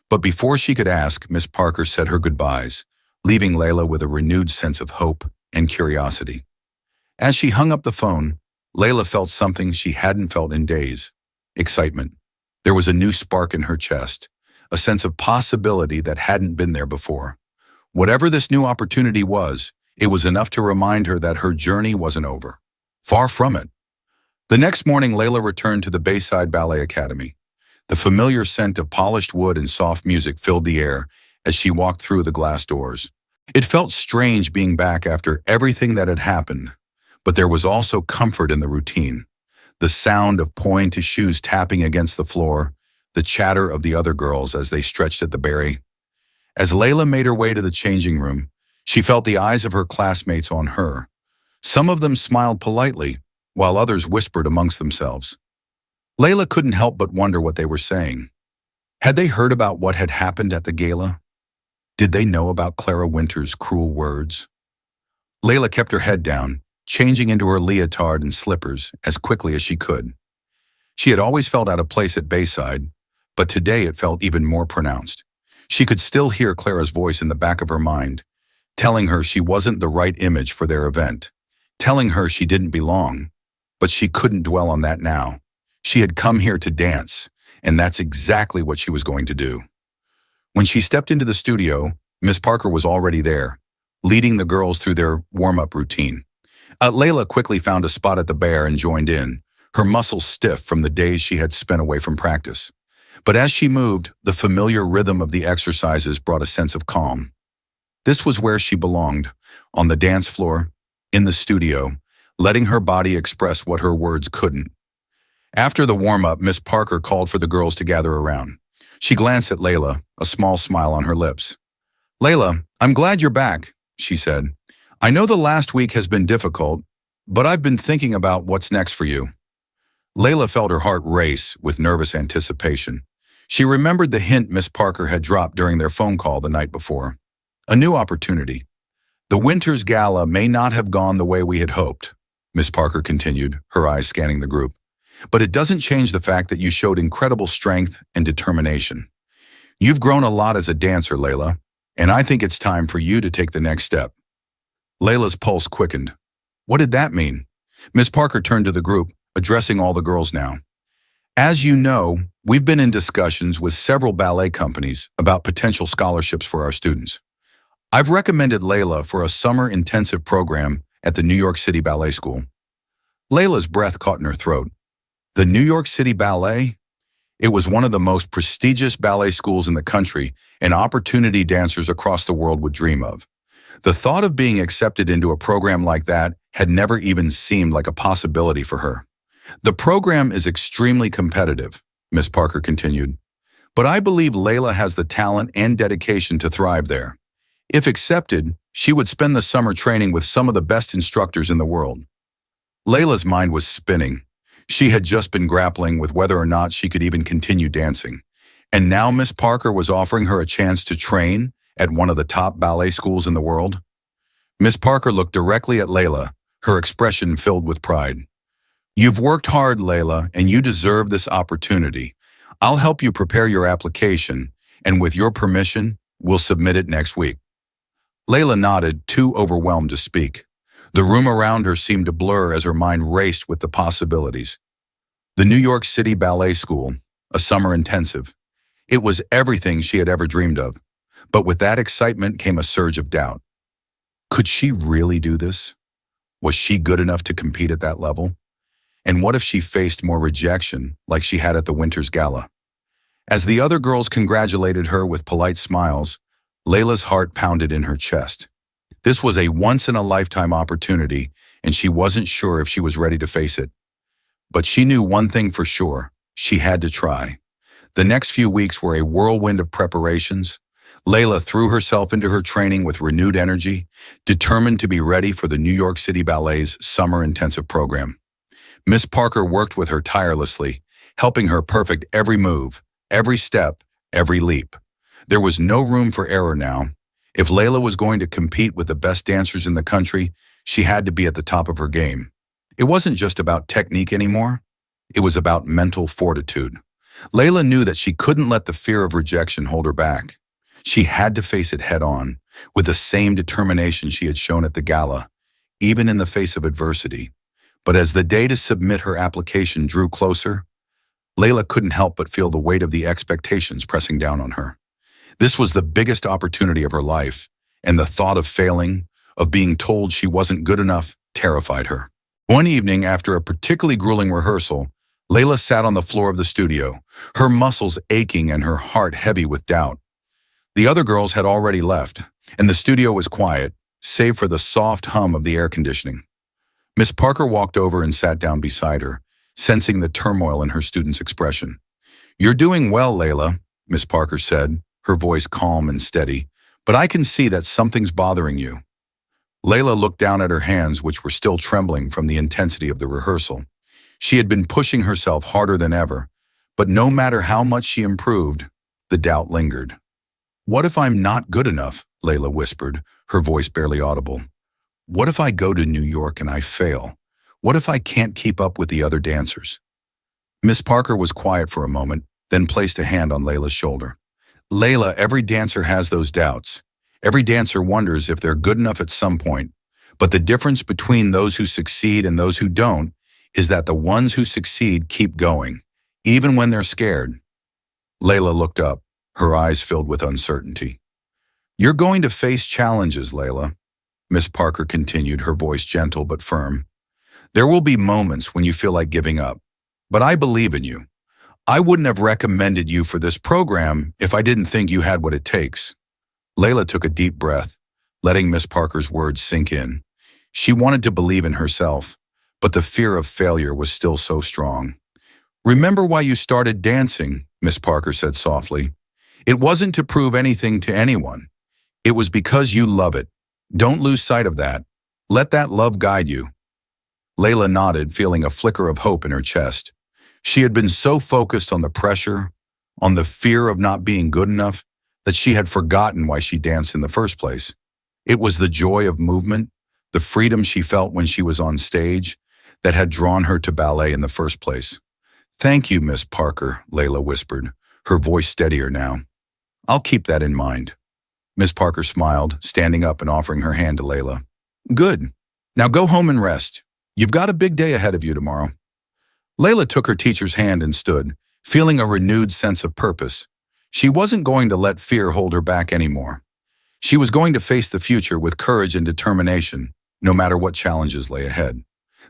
But before she could ask, Miss Parker said her goodbyes, leaving Layla with a renewed sense of hope and curiosity. As she hung up the phone, Layla felt something she hadn't felt in days. Excitement. There was a new spark in her chest, a sense of possibility that hadn't been there before. Whatever this new opportunity was, it was enough to remind her that her journey wasn't over. Far from it. The next morning, Layla returned to the Bayside Ballet Academy. The familiar scent of polished wood and soft music filled the air as she walked through the glass doors. It felt strange being back after everything that had happened, but there was also comfort in the routine. The sound of pointed shoes tapping against the floor, the chatter of the other girls as they stretched at the berry. As Layla made her way to the changing room, she felt the eyes of her classmates on her. Some of them smiled politely, while others whispered amongst themselves. Layla couldn't help but wonder what they were saying. Had they heard about what had happened at the gala? Did they know about Clara Winters' cruel words? Layla kept her head down, changing into her leotard and slippers as quickly as she could. She had always felt out of place at Bayside, but today it felt even more pronounced. She could still hear Clara's voice in the back of her mind, telling her she wasn't the right image for their event, telling her she didn't belong. But she couldn't dwell on that now. She had come here to dance, and that's exactly what she was going to do. When she stepped into the studio, Miss Parker was already there, leading the girls through their warm-up routine. Layla quickly found a spot at the bar and joined in, her muscles stiff from the days she had spent away from practice. But as she moved, the familiar rhythm of the exercises brought a sense of calm. This was where she belonged, on the dance floor, in the studio, letting her body express what her words couldn't. After the warm-up, Miss Parker called for the girls to gather around. She glanced at Layla, a small smile on her lips. "Layla, I'm glad you're back," she said. "I know the last week has been difficult, but I've been thinking about what's next for you." Layla felt her heart race with nervous anticipation. She remembered the hint Miss Parker had dropped during their phone call the night before. A new opportunity. The Winters Gala may not have gone the way we had hoped, Miss Parker continued, her eyes scanning the group. But it doesn't change the fact that you showed incredible strength and determination. You've grown a lot as a dancer, Lila, and I think it's time for you to take the next step. Layla's pulse quickened. What did that mean? Miss Parker turned to the group, addressing all the girls now. As you know, we've been in discussions with several ballet companies about potential scholarships for our students. I've recommended Layla for a summer intensive program at the New York City Ballet School. Layla's breath caught in her throat. The New York City Ballet? It was one of the most prestigious ballet schools in the country, and opportunity dancers across the world would dream of. The thought of being accepted into a program like that had never even seemed like a possibility for her. The program is extremely competitive, Miss Parker continued, but I believe Layla has the talent and dedication to thrive there. If accepted, she would spend the summer training with some of the best instructors in the world. Layla's mind was spinning. She had just been grappling with whether or not she could even continue dancing. And now Miss Parker was offering her a chance to train at one of the top ballet schools in the world. Miss Parker looked directly at Layla, her expression filled with pride. You've worked hard, Layla, and you deserve this opportunity. I'll help you prepare your application, and with your permission, we'll submit it next week. Layla nodded, too overwhelmed to speak. The room around her seemed to blur as her mind raced with the possibilities. The New York City Ballet School, a summer intensive. It was everything she had ever dreamed of. But with that excitement came a surge of doubt. Could she really do this? Was she good enough to compete at that level? And what if she faced more rejection like she had at the winter's gala? As the other girls congratulated her with polite smiles, Layla's heart pounded in her chest. This was a once-in-a-lifetime opportunity, and she wasn't sure if she was ready to face it. But she knew one thing for sure: she had to try. The next few weeks were a whirlwind of preparations. Layla threw herself into her training with renewed energy, determined to be ready for the New York City Ballet's summer intensive program. Miss Parker worked with her tirelessly, helping her perfect every move, every step, every leap. There was no room for error now. If Layla was going to compete with the best dancers in the country, she had to be at the top of her game. It wasn't just about technique anymore. It was about mental fortitude. Layla knew that she couldn't let the fear of rejection hold her back. She had to face it head-on, with the same determination she had shown at the gala, even in the face of adversity. But as the day to submit her application drew closer, Layla couldn't help but feel the weight of the expectations pressing down on her. This was the biggest opportunity of her life, and the thought of failing, of being told she wasn't good enough, terrified her. One evening, after a particularly grueling rehearsal, Layla sat on the floor of the studio, her muscles aching and her heart heavy with doubt. The other girls had already left, and the studio was quiet, save for the soft hum of the air conditioning. Miss Parker walked over and sat down beside her, sensing the turmoil in her student's expression. "You're doing well, Layla," Miss Parker said, her voice calm and steady, "but I can see that something's bothering you." Layla looked down at her hands, which were still trembling from the intensity of the rehearsal. She had been pushing herself harder than ever, but no matter how much she improved, the doubt lingered. "What if I'm not good enough?" Layla whispered, her voice barely audible. "What if I go to New York and I fail? What if I can't keep up with the other dancers?" Miss Parker was quiet for a moment, then placed a hand on Layla's shoulder. "Layla, every dancer has those doubts. Every dancer wonders if they're good enough at some point. But the difference between those who succeed and those who don't is that the ones who succeed keep going, even when they're scared." Layla looked up, her eyes filled with uncertainty. "You're going to face challenges, Layla," Miss Parker continued, her voice gentle but firm. "There will be moments when you feel like giving up, but I believe in you. I wouldn't have recommended you for this program if I didn't think you had what it takes." Layla took a deep breath, letting Miss Parker's words sink in. She wanted to believe in herself, but the fear of failure was still so strong. "Remember why you started dancing," Miss Parker said softly. "It wasn't to prove anything to anyone. It was because you love it. Don't lose sight of that. Let that love guide you." Layla nodded, feeling a flicker of hope in her chest. She had been so focused on the pressure, on the fear of not being good enough, that she had forgotten why she danced in the first place. It was the joy of movement, the freedom she felt when she was on stage, that had drawn her to ballet in the first place. "Thank you, Miss Parker," Layla whispered, her voice steadier now. "I'll keep that in mind." Miss Parker smiled, standing up and offering her hand to Layla. "Good. Now go home and rest. You've got a big day ahead of you tomorrow." Layla took her teacher's hand and stood, feeling a renewed sense of purpose. She wasn't going to let fear hold her back anymore. She was going to face the future with courage and determination, no matter what challenges lay ahead.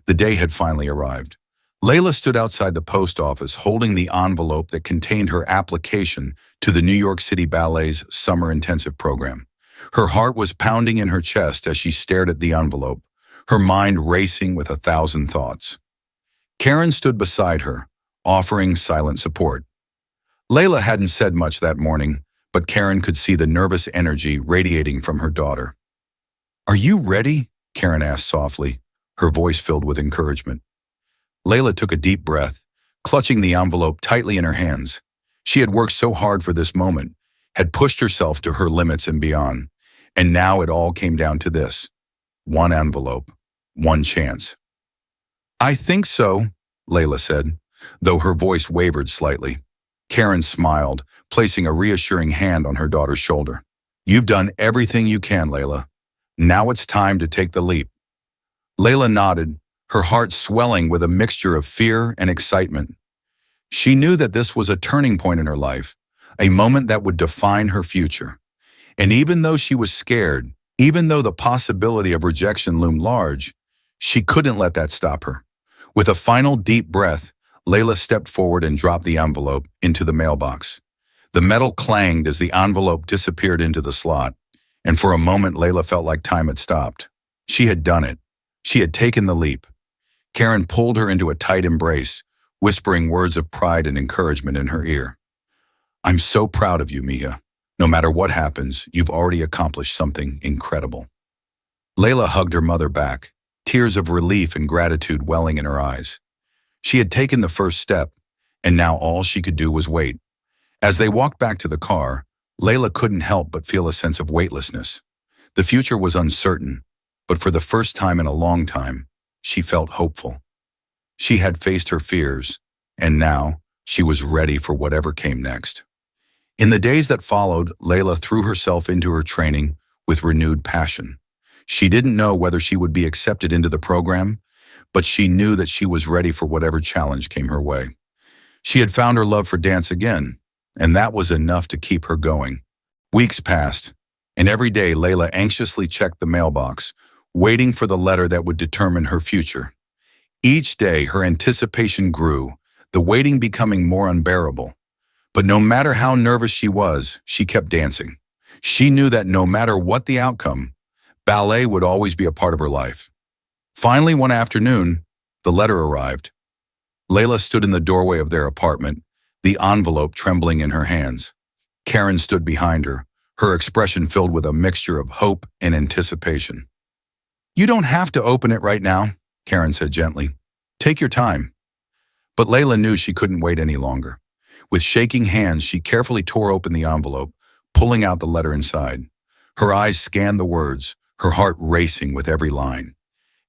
The day had finally arrived. Layla stood outside the post office holding the envelope that contained her application to the New York City Ballet's summer intensive program. Her heart was pounding in her chest as she stared at the envelope, her mind racing with 1,000 thoughts. Karen stood beside her, offering silent support. Layla hadn't said much that morning, but Karen could see the nervous energy radiating from her daughter. "Are you ready?" Karen asked softly, her voice filled with encouragement. Layla took a deep breath, clutching the envelope tightly in her hands. She had worked so hard for this moment, had pushed herself to her limits and beyond, and now it all came down to this. One envelope, one chance. "I think so," Layla said, though her voice wavered slightly. Karen smiled, placing a reassuring hand on her daughter's shoulder. "You've done everything you can, Layla. Now it's time to take the leap." Layla nodded, her heart swelling with a mixture of fear and excitement. She knew that this was a turning point in her life, a moment that would define her future. And even though she was scared, even though the possibility of rejection loomed large, she couldn't let that stop her. With a final deep breath, Layla stepped forward and dropped the envelope into the mailbox. The metal clanged as the envelope disappeared into the slot, and for a moment Layla felt like time had stopped. She had done it. She had taken the leap. Karen pulled her into a tight embrace, whispering words of pride and encouragement in her ear. "I'm so proud of you, Mia. No matter what happens, you've already accomplished something incredible." Layla hugged her mother back, tears of relief and gratitude welling in her eyes. She had taken the first step, and now all she could do was wait. As they walked back to the car, Layla couldn't help but feel a sense of weightlessness. The future was uncertain, but for the first time in a long time, she felt hopeful. She had faced her fears, and now she was ready for whatever came next. In the days that followed, Layla threw herself into her training with renewed passion. She didn't know whether she would be accepted into the program, but she knew that she was ready for whatever challenge came her way. She had found her love for dance again, and that was enough to keep her going. Weeks passed, and every day Layla anxiously checked the mailbox, waiting for the letter that would determine her future. Each day her anticipation grew, the waiting becoming more unbearable. But no matter how nervous she was, she kept dancing. She knew that no matter what the outcome, ballet would always be a part of her life. Finally, one afternoon, the letter arrived. Layla stood in the doorway of their apartment, the envelope trembling in her hands. Karen stood behind her, her expression filled with a mixture of hope and anticipation. "You don't have to open it right now," Karen said gently. "Take your time." But Layla knew she couldn't wait any longer. With shaking hands, she carefully tore open the envelope, pulling out the letter inside. Her eyes scanned the words, her heart racing with every line.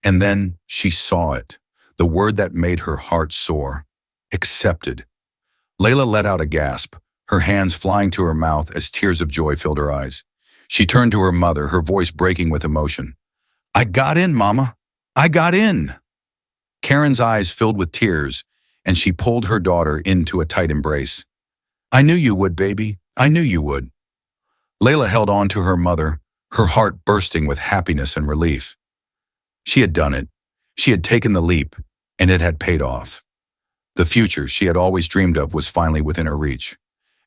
And then she saw it, the word that made her heart soar. Accepted. Layla let out a gasp, her hands flying to her mouth as tears of joy filled her eyes. She turned to her mother, her voice breaking with emotion. "I got in, Mama. I got in." Karen's eyes filled with tears, and she pulled her daughter into a tight embrace. "I knew you would, baby. I knew you would." Layla held on to her mother, her heart bursting with happiness and relief. She had done it. She had taken the leap, and it had paid off. The future she had always dreamed of was finally within her reach.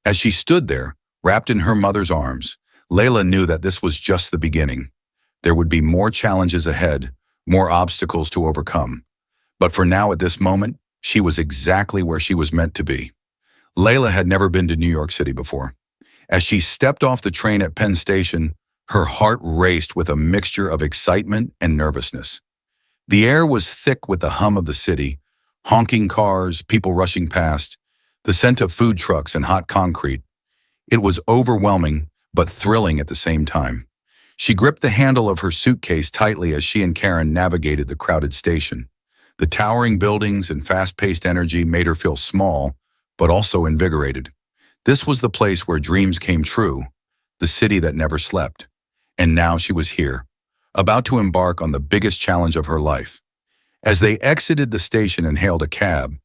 As she stood there, wrapped in her mother's arms, Layla knew that this was just the beginning. There would be more challenges ahead, more obstacles to overcome. But for now, at this moment, she was exactly where she was meant to be. Layla had never been to New York City before. As she stepped off the train at Penn Station, her heart raced with a mixture of excitement and nervousness. The air was thick with the hum of the city, honking cars, people rushing past, the scent of food trucks and hot concrete. It was overwhelming, but thrilling at the same time. She gripped the handle of her suitcase tightly as she and Karen navigated the crowded station. The towering buildings and fast-paced energy made her feel small, but also invigorated. This was the place where dreams came true, the city that never slept. And now she was here, about to embark on the biggest challenge of her life. As they exited the station and hailed a cab,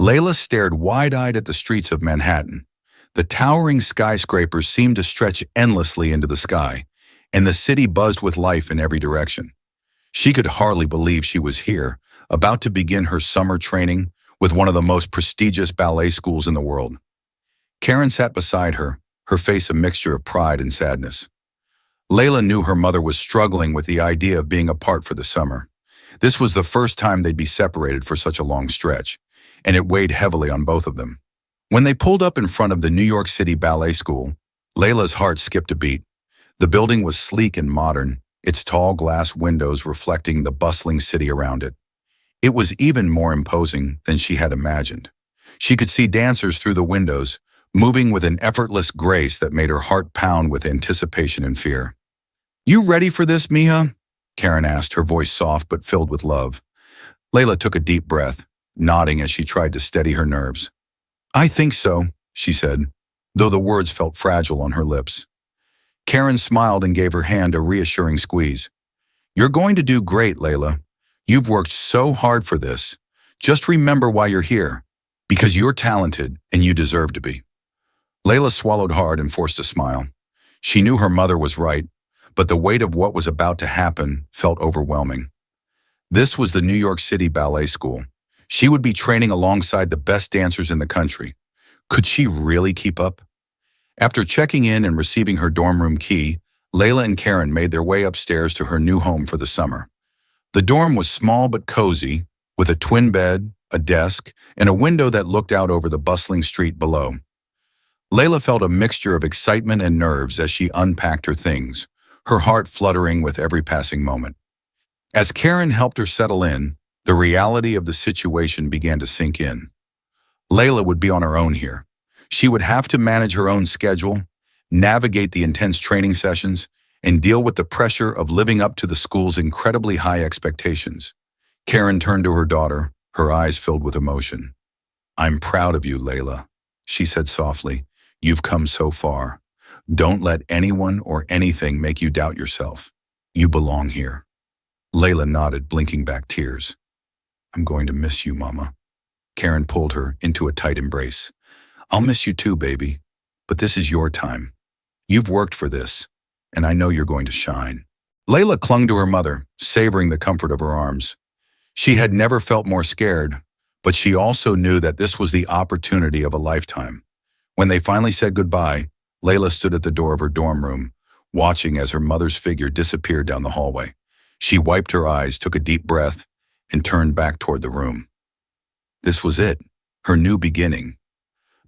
Layla stared wide-eyed at the streets of Manhattan. The towering skyscrapers seemed to stretch endlessly into the sky, and the city buzzed with life in every direction. She could hardly believe she was here, about to begin her summer training with one of the most prestigious ballet schools in the world. Karen sat beside her, her face a mixture of pride and sadness. Layla knew her mother was struggling with the idea of being apart for the summer. This was the first time they'd be separated for such a long stretch, and it weighed heavily on both of them. When they pulled up in front of the New York City Ballet School, Layla's heart skipped a beat. The building was sleek and modern, its tall glass windows reflecting the bustling city around it. It was even more imposing than she had imagined. She could see dancers through the windows, moving with an effortless grace that made her heart pound with anticipation and fear. "You ready for this, Mija?" Karen asked, her voice soft but filled with love. Layla took a deep breath, nodding as she tried to steady her nerves. "I think so," she said, though the words felt fragile on her lips. Karen smiled and gave her hand a reassuring squeeze. "You're going to do great, Layla. You've worked so hard for this. Just remember why you're here, because you're talented and you deserve to be." Layla swallowed hard and forced a smile. She knew her mother was right, but the weight of what was about to happen felt overwhelming. This was the New York City Ballet School. She would be training alongside the best dancers in the country. Could she really keep up? After checking in and receiving her dorm room key, Layla and Karen made their way upstairs to her new home for the summer. The dorm was small but cozy, with a twin bed, a desk, and a window that looked out over the bustling street below. Layla felt a mixture of excitement and nerves as she unpacked her things, her heart fluttering with every passing moment. As Karen helped her settle in, the reality of the situation began to sink in. Layla would be on her own here. She would have to manage her own schedule, navigate the intense training sessions, and deal with the pressure of living up to the school's incredibly high expectations. Karen turned to her daughter, her eyes filled with emotion. "I'm proud of you, Layla," she said softly. "You've come so far. Don't let anyone or anything make you doubt yourself. You belong here." Layla nodded, blinking back tears. "I'm going to miss you, Mama." Karen pulled her into a tight embrace. "I'll miss you too, baby. But this is your time. You've worked for this, and I know you're going to shine." Layla clung to her mother, savoring the comfort of her arms. She had never felt more scared, but she also knew that this was the opportunity of a lifetime. When they finally said goodbye, Layla stood at the door of her dorm room, watching as her mother's figure disappeared down the hallway. She wiped her eyes, took a deep breath, and turned back toward the room. This was it, her new beginning.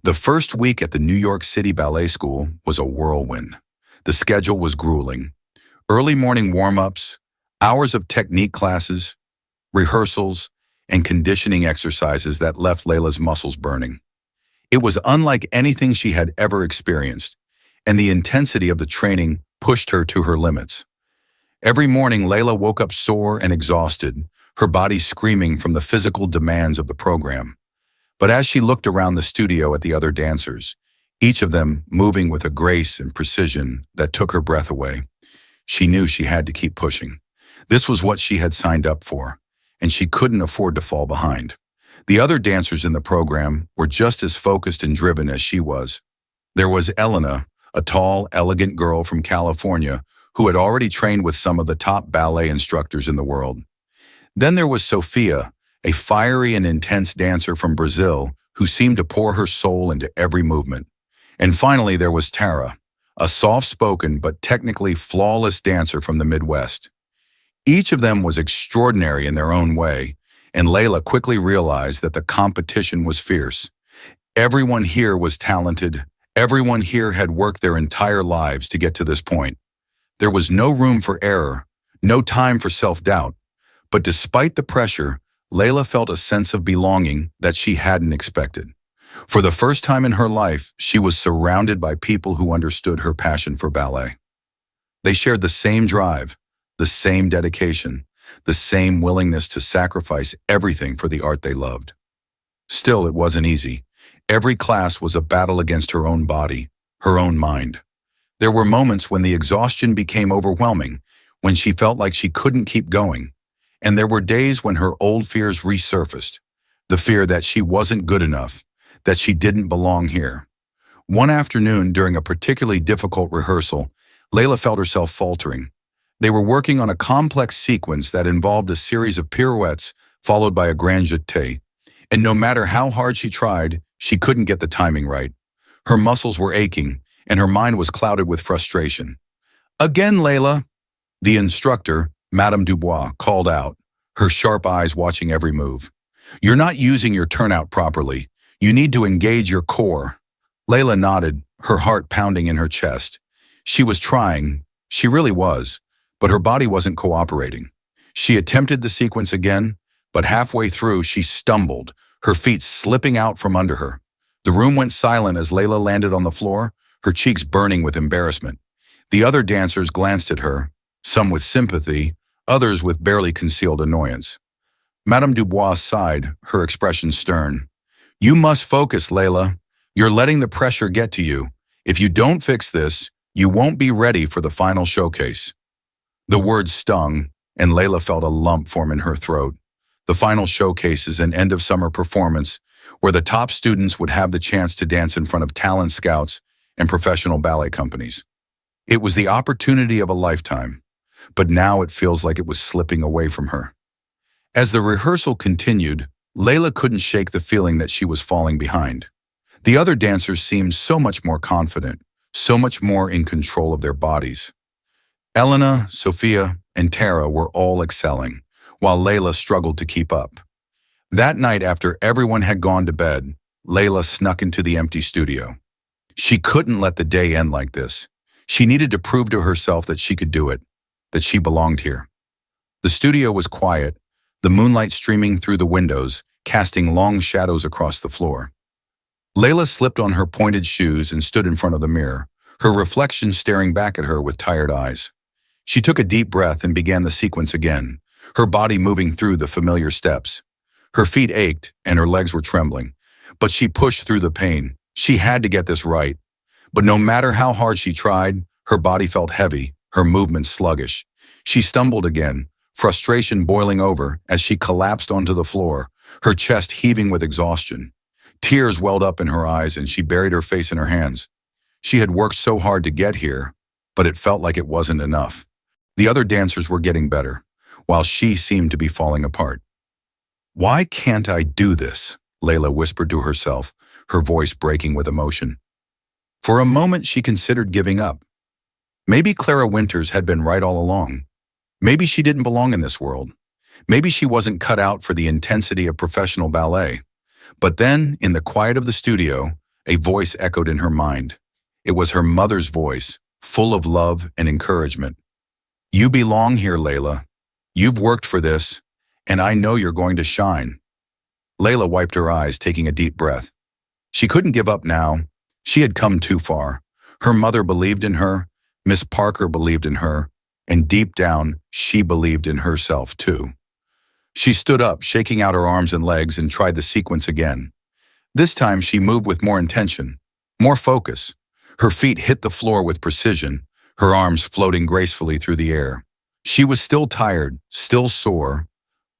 The first week at the New York City Ballet School was a whirlwind. The schedule was grueling. Early morning warm-ups, hours of technique classes, rehearsals, and conditioning exercises that left Layla's muscles burning. It was unlike anything she had ever experienced, and the intensity of the training pushed her to her limits. Every morning, Layla woke up sore and exhausted, her body screaming from the physical demands of the program. But as she looked around the studio at the other dancers, each of them moving with a grace and precision that took her breath away, she knew she had to keep pushing. This was what she had signed up for, and she couldn't afford to fall behind. The other dancers in the program were just as focused and driven as she was. There was Elena, a tall, elegant girl from California who had already trained with some of the top ballet instructors in the world. Then there was Sophia, a fiery and intense dancer from Brazil who seemed to pour her soul into every movement. And finally, there was Tara, a soft-spoken but technically flawless dancer from the Midwest. Each of them was extraordinary in their own way, and Layla quickly realized that the competition was fierce. Everyone here was talented. Everyone here had worked their entire lives to get to this point. There was no room for error, no time for self-doubt. But despite the pressure, Layla felt a sense of belonging that she hadn't expected. For the first time in her life, she was surrounded by people who understood her passion for ballet. They shared the same drive, the same dedication, the same willingness to sacrifice everything for the art they loved. Still, it wasn't easy. Every class was a battle against her own body, her own mind. There were moments when the exhaustion became overwhelming, when she felt like she couldn't keep going. And there were days when her old fears resurfaced. The fear that she wasn't good enough, that she didn't belong here. One afternoon, during a particularly difficult rehearsal, Lila felt herself faltering. They were working on a complex sequence that involved a series of pirouettes followed by a grand jeté. And no matter how hard she tried, she couldn't get the timing right. Her muscles were aching, and her mind was clouded with frustration. "Again, Layla," the instructor, Madame Dubois, called out, her sharp eyes watching every move. "You're not using your turnout properly. You need to engage your core." Layla nodded, her heart pounding in her chest. She was trying, she really was, but her body wasn't cooperating. She attempted the sequence again, but halfway through she stumbled, her feet slipping out from under her. The room went silent as Layla landed on the floor, her cheeks burning with embarrassment. The other dancers glanced at her, some with sympathy, others with barely concealed annoyance. Madame Dubois sighed, her expression stern. "You must focus, Layla. You're letting the pressure get to you. If you don't fix this, you won't be ready for the final showcase." The words stung, and Layla felt a lump form in her throat. The final showcase is an end-of-summer performance where the top students would have the chance to dance in front of talent scouts and professional ballet companies. It was the opportunity of a lifetime, but now it feels like it was slipping away from her. As the rehearsal continued, Layla couldn't shake the feeling that she was falling behind. The other dancers seemed so much more confident, so much more in control of their bodies. Elena, Sophia, and Tara were all excelling, while Layla struggled to keep up. That night, after everyone had gone to bed, Layla snuck into the empty studio. She couldn't let the day end like this. She needed to prove to herself that she could do it, that she belonged here. The studio was quiet, the moonlight streaming through the windows, casting long shadows across the floor. Layla slipped on her pointed shoes and stood in front of the mirror, her reflection staring back at her with tired eyes. She took a deep breath and began the sequence again, her body moving through the familiar steps. Her feet ached and her legs were trembling, but she pushed through the pain. She had to get this right. But no matter how hard she tried, her body felt heavy, her movements sluggish. She stumbled again, frustration boiling over as she collapsed onto the floor, her chest heaving with exhaustion. Tears welled up in her eyes and she buried her face in her hands. She had worked so hard to get here, but it felt like it wasn't enough. The other dancers were getting better, while she seemed to be falling apart. "Why can't I do this?" Layla whispered to herself, her voice breaking with emotion. For a moment, she considered giving up. Maybe Clara Winters had been right all along. Maybe she didn't belong in this world. Maybe she wasn't cut out for the intensity of professional ballet. But then, in the quiet of the studio, a voice echoed in her mind. It was her mother's voice, full of love and encouragement. "You belong here, Layla. You've worked for this, and I know you're going to shine." Layla wiped her eyes, taking a deep breath. She couldn't give up now. She had come too far. Her mother believed in her, Miss Parker believed in her, and deep down, she believed in herself too. She stood up, shaking out her arms and legs, and tried the sequence again. This time she moved with more intention, more focus. Her feet hit the floor with precision, her arms floating gracefully through the air. She was still tired, still sore,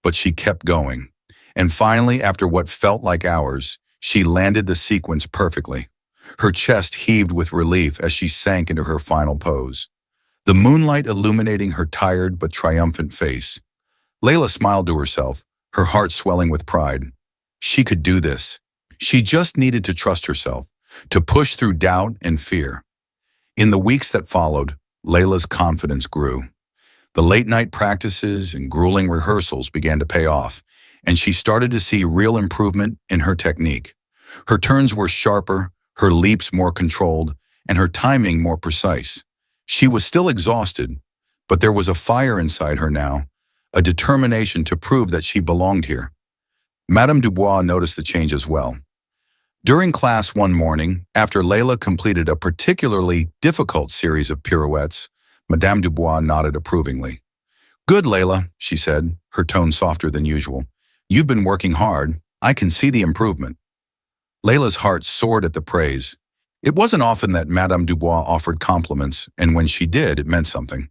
but she kept going. And finally, after what felt like hours, she landed the sequence perfectly. Her chest heaved with relief as she sank into her final pose, the moonlight illuminating her tired but triumphant face. Layla smiled to herself, her heart swelling with pride. She could do this. She just needed to trust herself, to push through doubt and fear. In the weeks that followed, Layla's confidence grew. The late-night practices and grueling rehearsals began to pay off, and she started to see real improvement in her technique. Her turns were sharper, her leaps more controlled, and her timing more precise. She was still exhausted, but there was a fire inside her now, a determination to prove that she belonged here. Madame Dubois noticed the change as well. During class one morning, after Layla completed a particularly difficult series of pirouettes, Madame Dubois nodded approvingly. Good, Layla, she said, her tone softer than usual. You've been working hard. I can see the improvement. Layla's heart soared at the praise. It wasn't often that Madame Dubois offered compliments, and when she did, it meant something.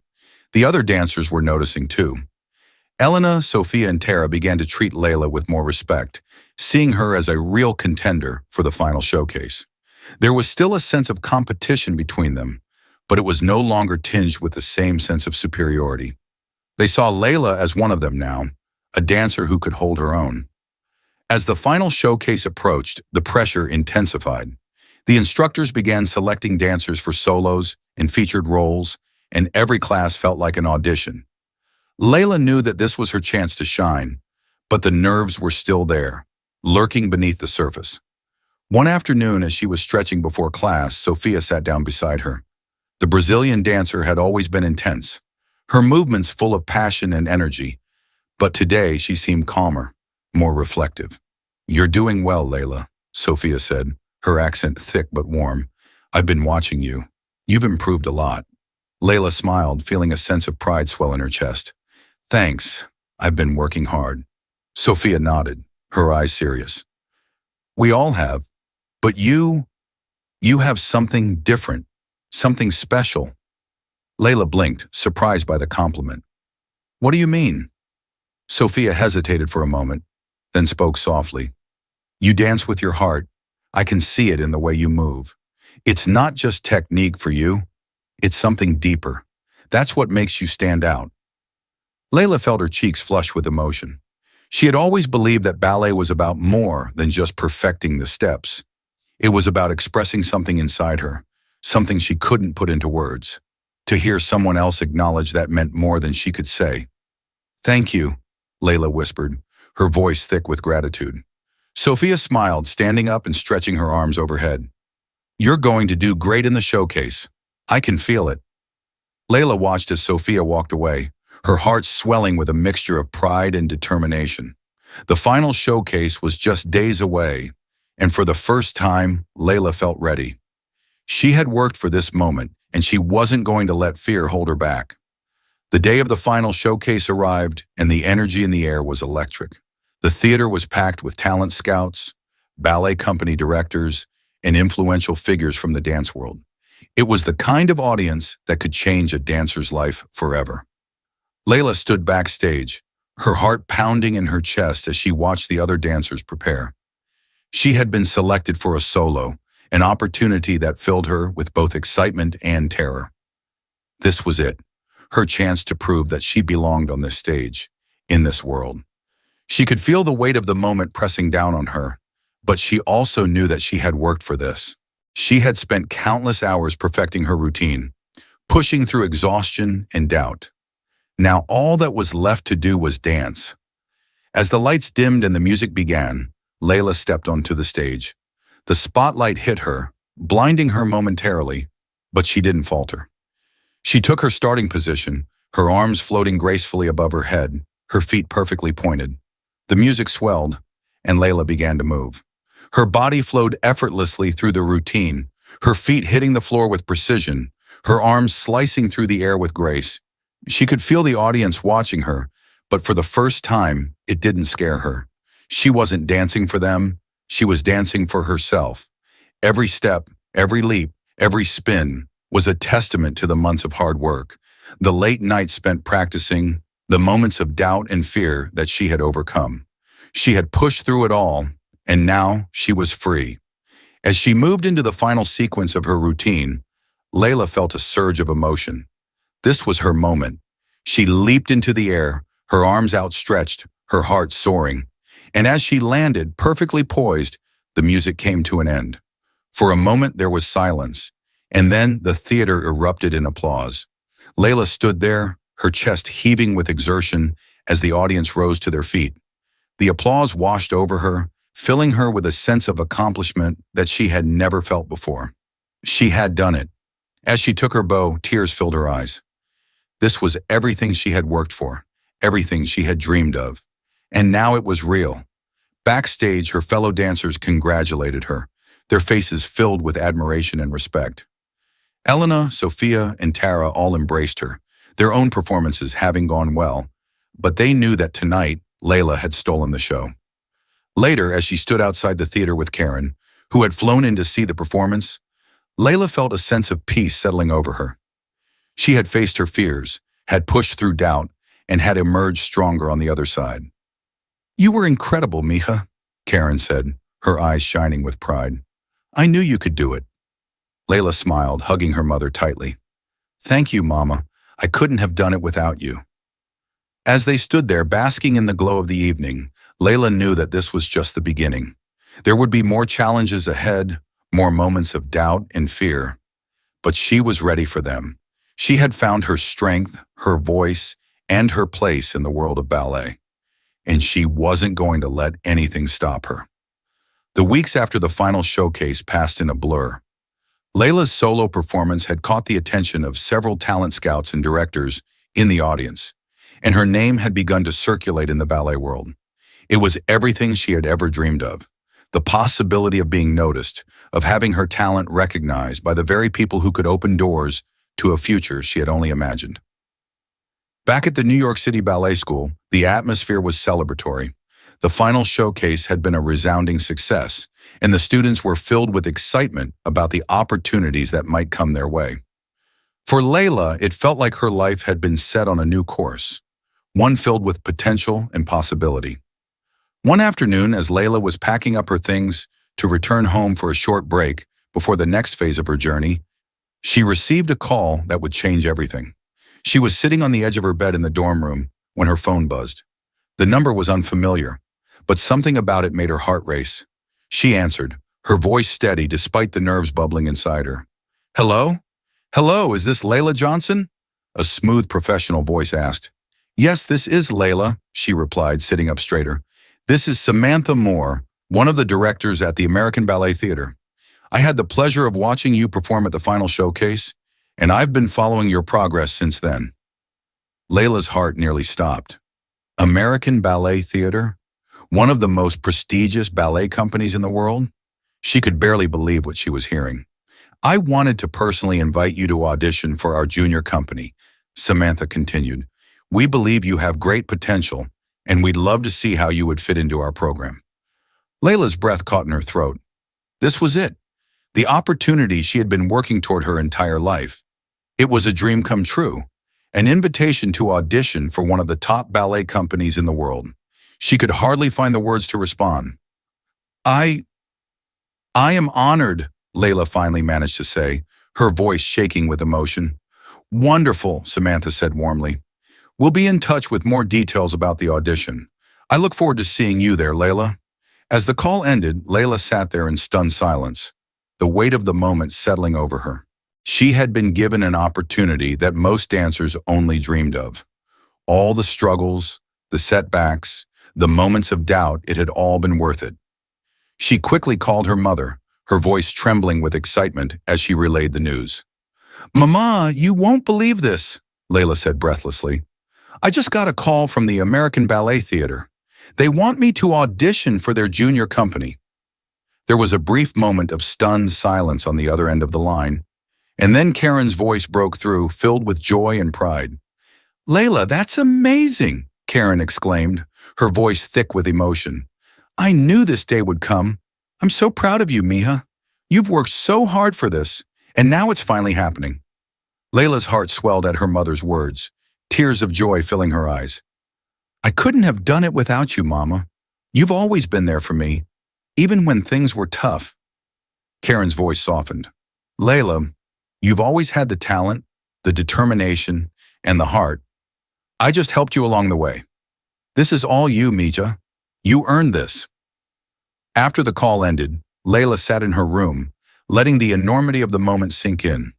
The other dancers were noticing too. Elena, Sophia, and Tara began to treat Layla with more respect, seeing her as a real contender for the final showcase. There was still a sense of competition between them, but it was no longer tinged with the same sense of superiority. They saw Layla as one of them now, a dancer who could hold her own. As the final showcase approached, the pressure intensified. The instructors began selecting dancers for solos and featured roles, and every class felt like an audition. Layla knew that this was her chance to shine, but the nerves were still there, lurking beneath the surface. One afternoon, as she was stretching before class, Sophia sat down beside her. The Brazilian dancer had always been intense, her movements full of passion and energy, but today she seemed calmer, more reflective. You're doing well, Layla, Sophia said, her accent thick but warm. I've been watching you. You've improved a lot. Layla smiled, feeling a sense of pride swell in her chest. Thanks. I've been working hard. Sophia nodded, her eyes serious. We all have, but you have something different, something special. Layla blinked, surprised by the compliment. What do you mean? Sophia hesitated for a moment, then spoke softly. You dance with your heart. I can see it in the way you move. It's not just technique for you. It's something deeper. That's what makes you stand out. Layla felt her cheeks flush with emotion. She had always believed that ballet was about more than just perfecting the steps. It was about expressing something inside her, something she couldn't put into words. To hear someone else acknowledge that meant more than she could say. Thank you, Layla whispered, her voice thick with gratitude. Sophia smiled, standing up and stretching her arms overhead. You're going to do great in the showcase. I can feel it. Layla watched as Sophia walked away, her heart swelling with a mixture of pride and determination. The final showcase was just days away, and for the first time, Layla felt ready. She had worked for this moment, and she wasn't going to let fear hold her back. The day of the final showcase arrived, and the energy in the air was electric. The theater was packed with talent scouts, ballet company directors, and influential figures from the dance world. It was the kind of audience that could change a dancer's life forever. Layla stood backstage, her heart pounding in her chest as she watched the other dancers prepare. She had been selected for a solo, an opportunity that filled her with both excitement and terror. This was it, her chance to prove that she belonged on this stage, in this world. She could feel the weight of the moment pressing down on her, but she also knew that she had worked for this. She had spent countless hours perfecting her routine, pushing through exhaustion and doubt. Now all that was left to do was dance. As the lights dimmed and the music began, Layla stepped onto the stage. The spotlight hit her, blinding her momentarily, but she didn't falter. She took her starting position, her arms floating gracefully above her head, her feet perfectly pointed. The music swelled, and Layla began to move. Her body flowed effortlessly through the routine, her feet hitting the floor with precision, her arms slicing through the air with grace. She could feel the audience watching her, but for the first time, it didn't scare her. She wasn't dancing for them, she was dancing for herself. Every step, every leap, every spin was a testament to the months of hard work, the late nights spent practicing, the moments of doubt and fear that she had overcome. She had pushed through it all, and now she was free. As she moved into the final sequence of her routine, Layla felt a surge of emotion. This was her moment. She leaped into the air, her arms outstretched, her heart soaring. And as she landed, perfectly poised, the music came to an end. For a moment there was silence, and then the theater erupted in applause. Layla stood there, her chest heaving with exertion as the audience rose to their feet. The applause washed over her, filling her with a sense of accomplishment that she had never felt before. She had done it. As she took her bow, tears filled her eyes. This was everything she had worked for, everything she had dreamed of. And now it was real. Backstage, her fellow dancers congratulated her, their faces filled with admiration and respect. Elena, Sophia, and Tara all embraced her, their own performances having gone well, but they knew that tonight, Lila had stolen the show. Later, as she stood outside the theater with Karen, who had flown in to see the performance, Lila felt a sense of peace settling over her. She had faced her fears, had pushed through doubt, and had emerged stronger on the other side. "You were incredible, Mija," Karen said, her eyes shining with pride. "I knew you could do it." Lila smiled, hugging her mother tightly. "Thank you, Mama. I couldn't have done it without you." As they stood there basking in the glow of the evening, Lila knew that this was just the beginning. There would be more challenges ahead, more moments of doubt and fear. But she was ready for them. She had found her strength, her voice, and her place in the world of ballet. And she wasn't going to let anything stop her. The weeks after the final showcase passed in a blur. Lila's solo performance had caught the attention of several talent scouts and directors in the audience, and her name had begun to circulate in the ballet world. It was everything she had ever dreamed of. The possibility of being noticed, of having her talent recognized by the very people who could open doors to a future she had only imagined. Back at the New York City Ballet School, the atmosphere was celebratory. The final showcase had been a resounding success, and the students were filled with excitement about the opportunities that might come their way. For Lila, it felt like her life had been set on a new course, one filled with potential and possibility. One afternoon, as Lila was packing up her things to return home for a short break before the next phase of her journey, she received a call that would change everything. She was sitting on the edge of her bed in the dorm room when her phone buzzed. The number was unfamiliar, but something about it made her heart race. She answered, her voice steady despite the nerves bubbling inside her. "Hello? Hello, is this Lila Johnson?" A smooth professional voice asked. "Yes, this is Lila," she replied, sitting up straighter. "This is Samantha Moore, one of the directors at the American Ballet Theater. I had the pleasure of watching you perform at the final showcase, and I've been following your progress since then." Layla's heart nearly stopped. American Ballet Theater? One of the most prestigious ballet companies in the world? She could barely believe what she was hearing. "I wanted to personally invite you to audition for our junior company," Samantha continued. "We believe you have great potential, and we'd love to see how you would fit into our program." Layla's breath caught in her throat. This was it. The opportunity she had been working toward her entire life. It was a dream come true, an invitation to audition for one of the top ballet companies in the world. She could hardly find the words to respond. I am honored," Layla finally managed to say, her voice shaking with emotion. "Wonderful," Samantha said warmly. "We'll be in touch with more details about the audition. I look forward to seeing you there, Layla." As the call ended, Layla sat there in stunned silence, the weight of the moment settling over her. She had been given an opportunity that most dancers only dreamed of. All the struggles, the setbacks, the moments of doubt, it had all been worth it. She quickly called her mother, her voice trembling with excitement as she relayed the news. "Mama, you won't believe this," Layla said breathlessly. "I just got a call from the American Ballet Theater. They want me to audition for their junior company." There was a brief moment of stunned silence on the other end of the line, and then Karen's voice broke through, filled with joy and pride. "Layla, that's amazing," Karen exclaimed, her voice thick with emotion. "I knew this day would come. I'm so proud of you, Mija. You've worked so hard for this, and now it's finally happening." Layla's heart swelled at her mother's words, tears of joy filling her eyes. "I couldn't have done it without you, Mama. You've always been there for me, even when things were tough." Karen's voice softened. "Layla, you've always had the talent, the determination, and the heart. I just helped you along the way. This is all you, Mija. You earned this." After the call ended, Layla sat in her room, letting the enormity of the moment sink in.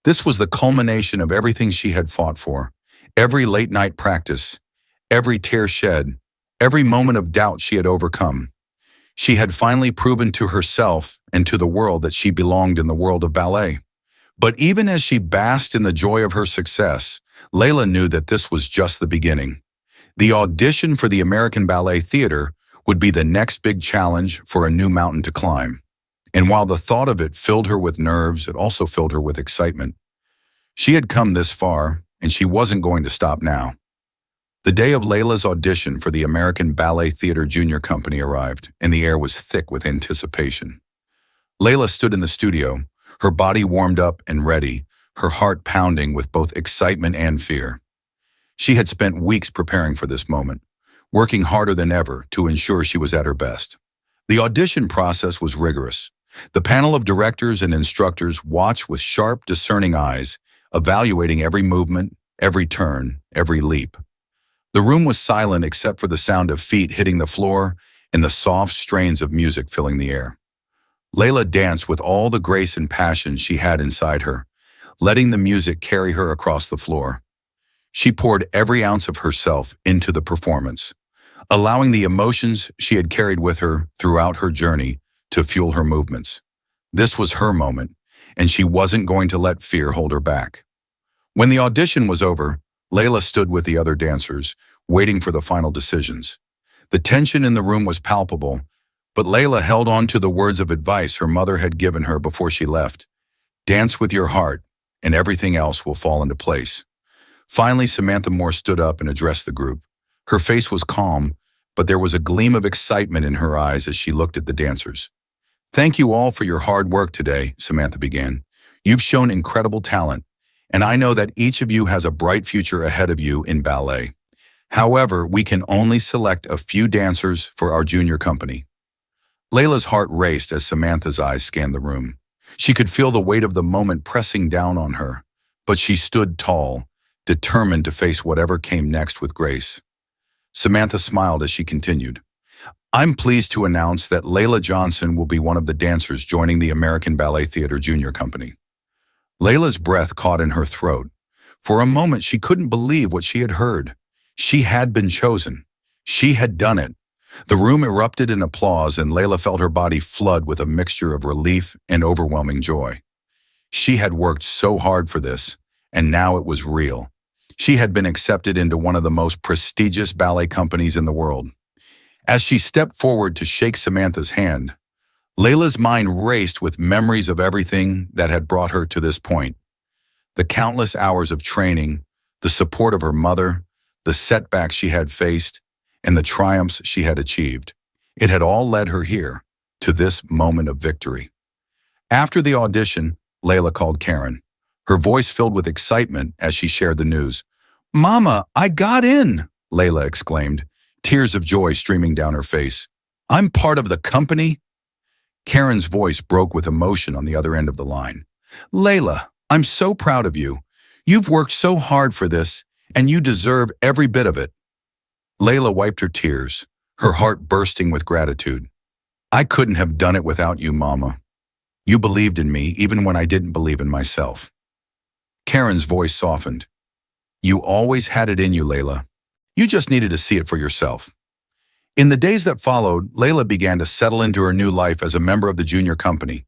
This was the culmination of everything she had fought for, every late-night practice, every tear shed, every moment of doubt she had overcome. She had finally proven to herself and to the world that she belonged in the world of ballet. But even as she basked in the joy of her success, Layla knew that this was just the beginning. The audition for the American Ballet Theater would be the next big challenge for a new mountain to climb. And while the thought of it filled her with nerves, it also filled her with excitement. She had come this far, and she wasn't going to stop now. The day of Lila's audition for the American Ballet Theatre Junior Company arrived, and the air was thick with anticipation. Lila stood in the studio, her body warmed up and ready, her heart pounding with both excitement and fear. She had spent weeks preparing for this moment, working harder than ever to ensure she was at her best. The audition process was rigorous. The panel of directors and instructors watched with sharp, discerning eyes, evaluating every movement, every turn, every leap. The room was silent except for the sound of feet hitting the floor and the soft strains of music filling the air. Lila danced with all the grace and passion she had inside her, letting the music carry her across the floor. She poured every ounce of herself into the performance, allowing the emotions she had carried with her throughout her journey to fuel her movements. This was her moment, and she wasn't going to let fear hold her back. When the audition was over, Lila stood with the other dancers, waiting for the final decisions. The tension in the room was palpable, but Lila held on to the words of advice her mother had given her before she left. Dance with your heart, and everything else will fall into place. Finally, Samantha Moore stood up and addressed the group. Her face was calm, but there was a gleam of excitement in her eyes as she looked at the dancers. "Thank you all for your hard work today," Samantha began. "You've shown incredible talent, and I know that each of you has a bright future ahead of you in ballet. However, we can only select a few dancers for our junior company." Layla's heart raced as Samantha's eyes scanned the room. She could feel the weight of the moment pressing down on her, but she stood tall, determined to face whatever came next with grace. Samantha smiled as she continued. "I'm pleased to announce that Layla Johnson will be one of the dancers joining the American Ballet Theatre Junior Company." Layla's breath caught in her throat. For a moment, she couldn't believe what she had heard. She had been chosen. She had done it. The room erupted in applause, and Layla felt her body flood with a mixture of relief and overwhelming joy. She had worked so hard for this, and now it was real. She had been accepted into one of the most prestigious ballet companies in the world. As she stepped forward to shake Samantha's hand, Layla's mind raced with memories of everything that had brought her to this point. The countless hours of training, the support of her mother, the setbacks she had faced, and the triumphs she had achieved. It had all led her here, to this moment of victory. After the audition, Layla called Karen, her voice filled with excitement as she shared the news. "Mama, I got in!" Layla exclaimed, tears of joy streaming down her face. "I'm part of the company?" Karen's voice broke with emotion on the other end of the line. "Layla, I'm so proud of you. You've worked so hard for this, and you deserve every bit of it." Layla wiped her tears, her heart bursting with gratitude. "I couldn't have done it without you, Mama. You believed in me even when I didn't believe in myself." Karen's voice softened. "You always had it in you, Layla. You just needed to see it for yourself." In the days that followed, Layla began to settle into her new life as a member of the junior company.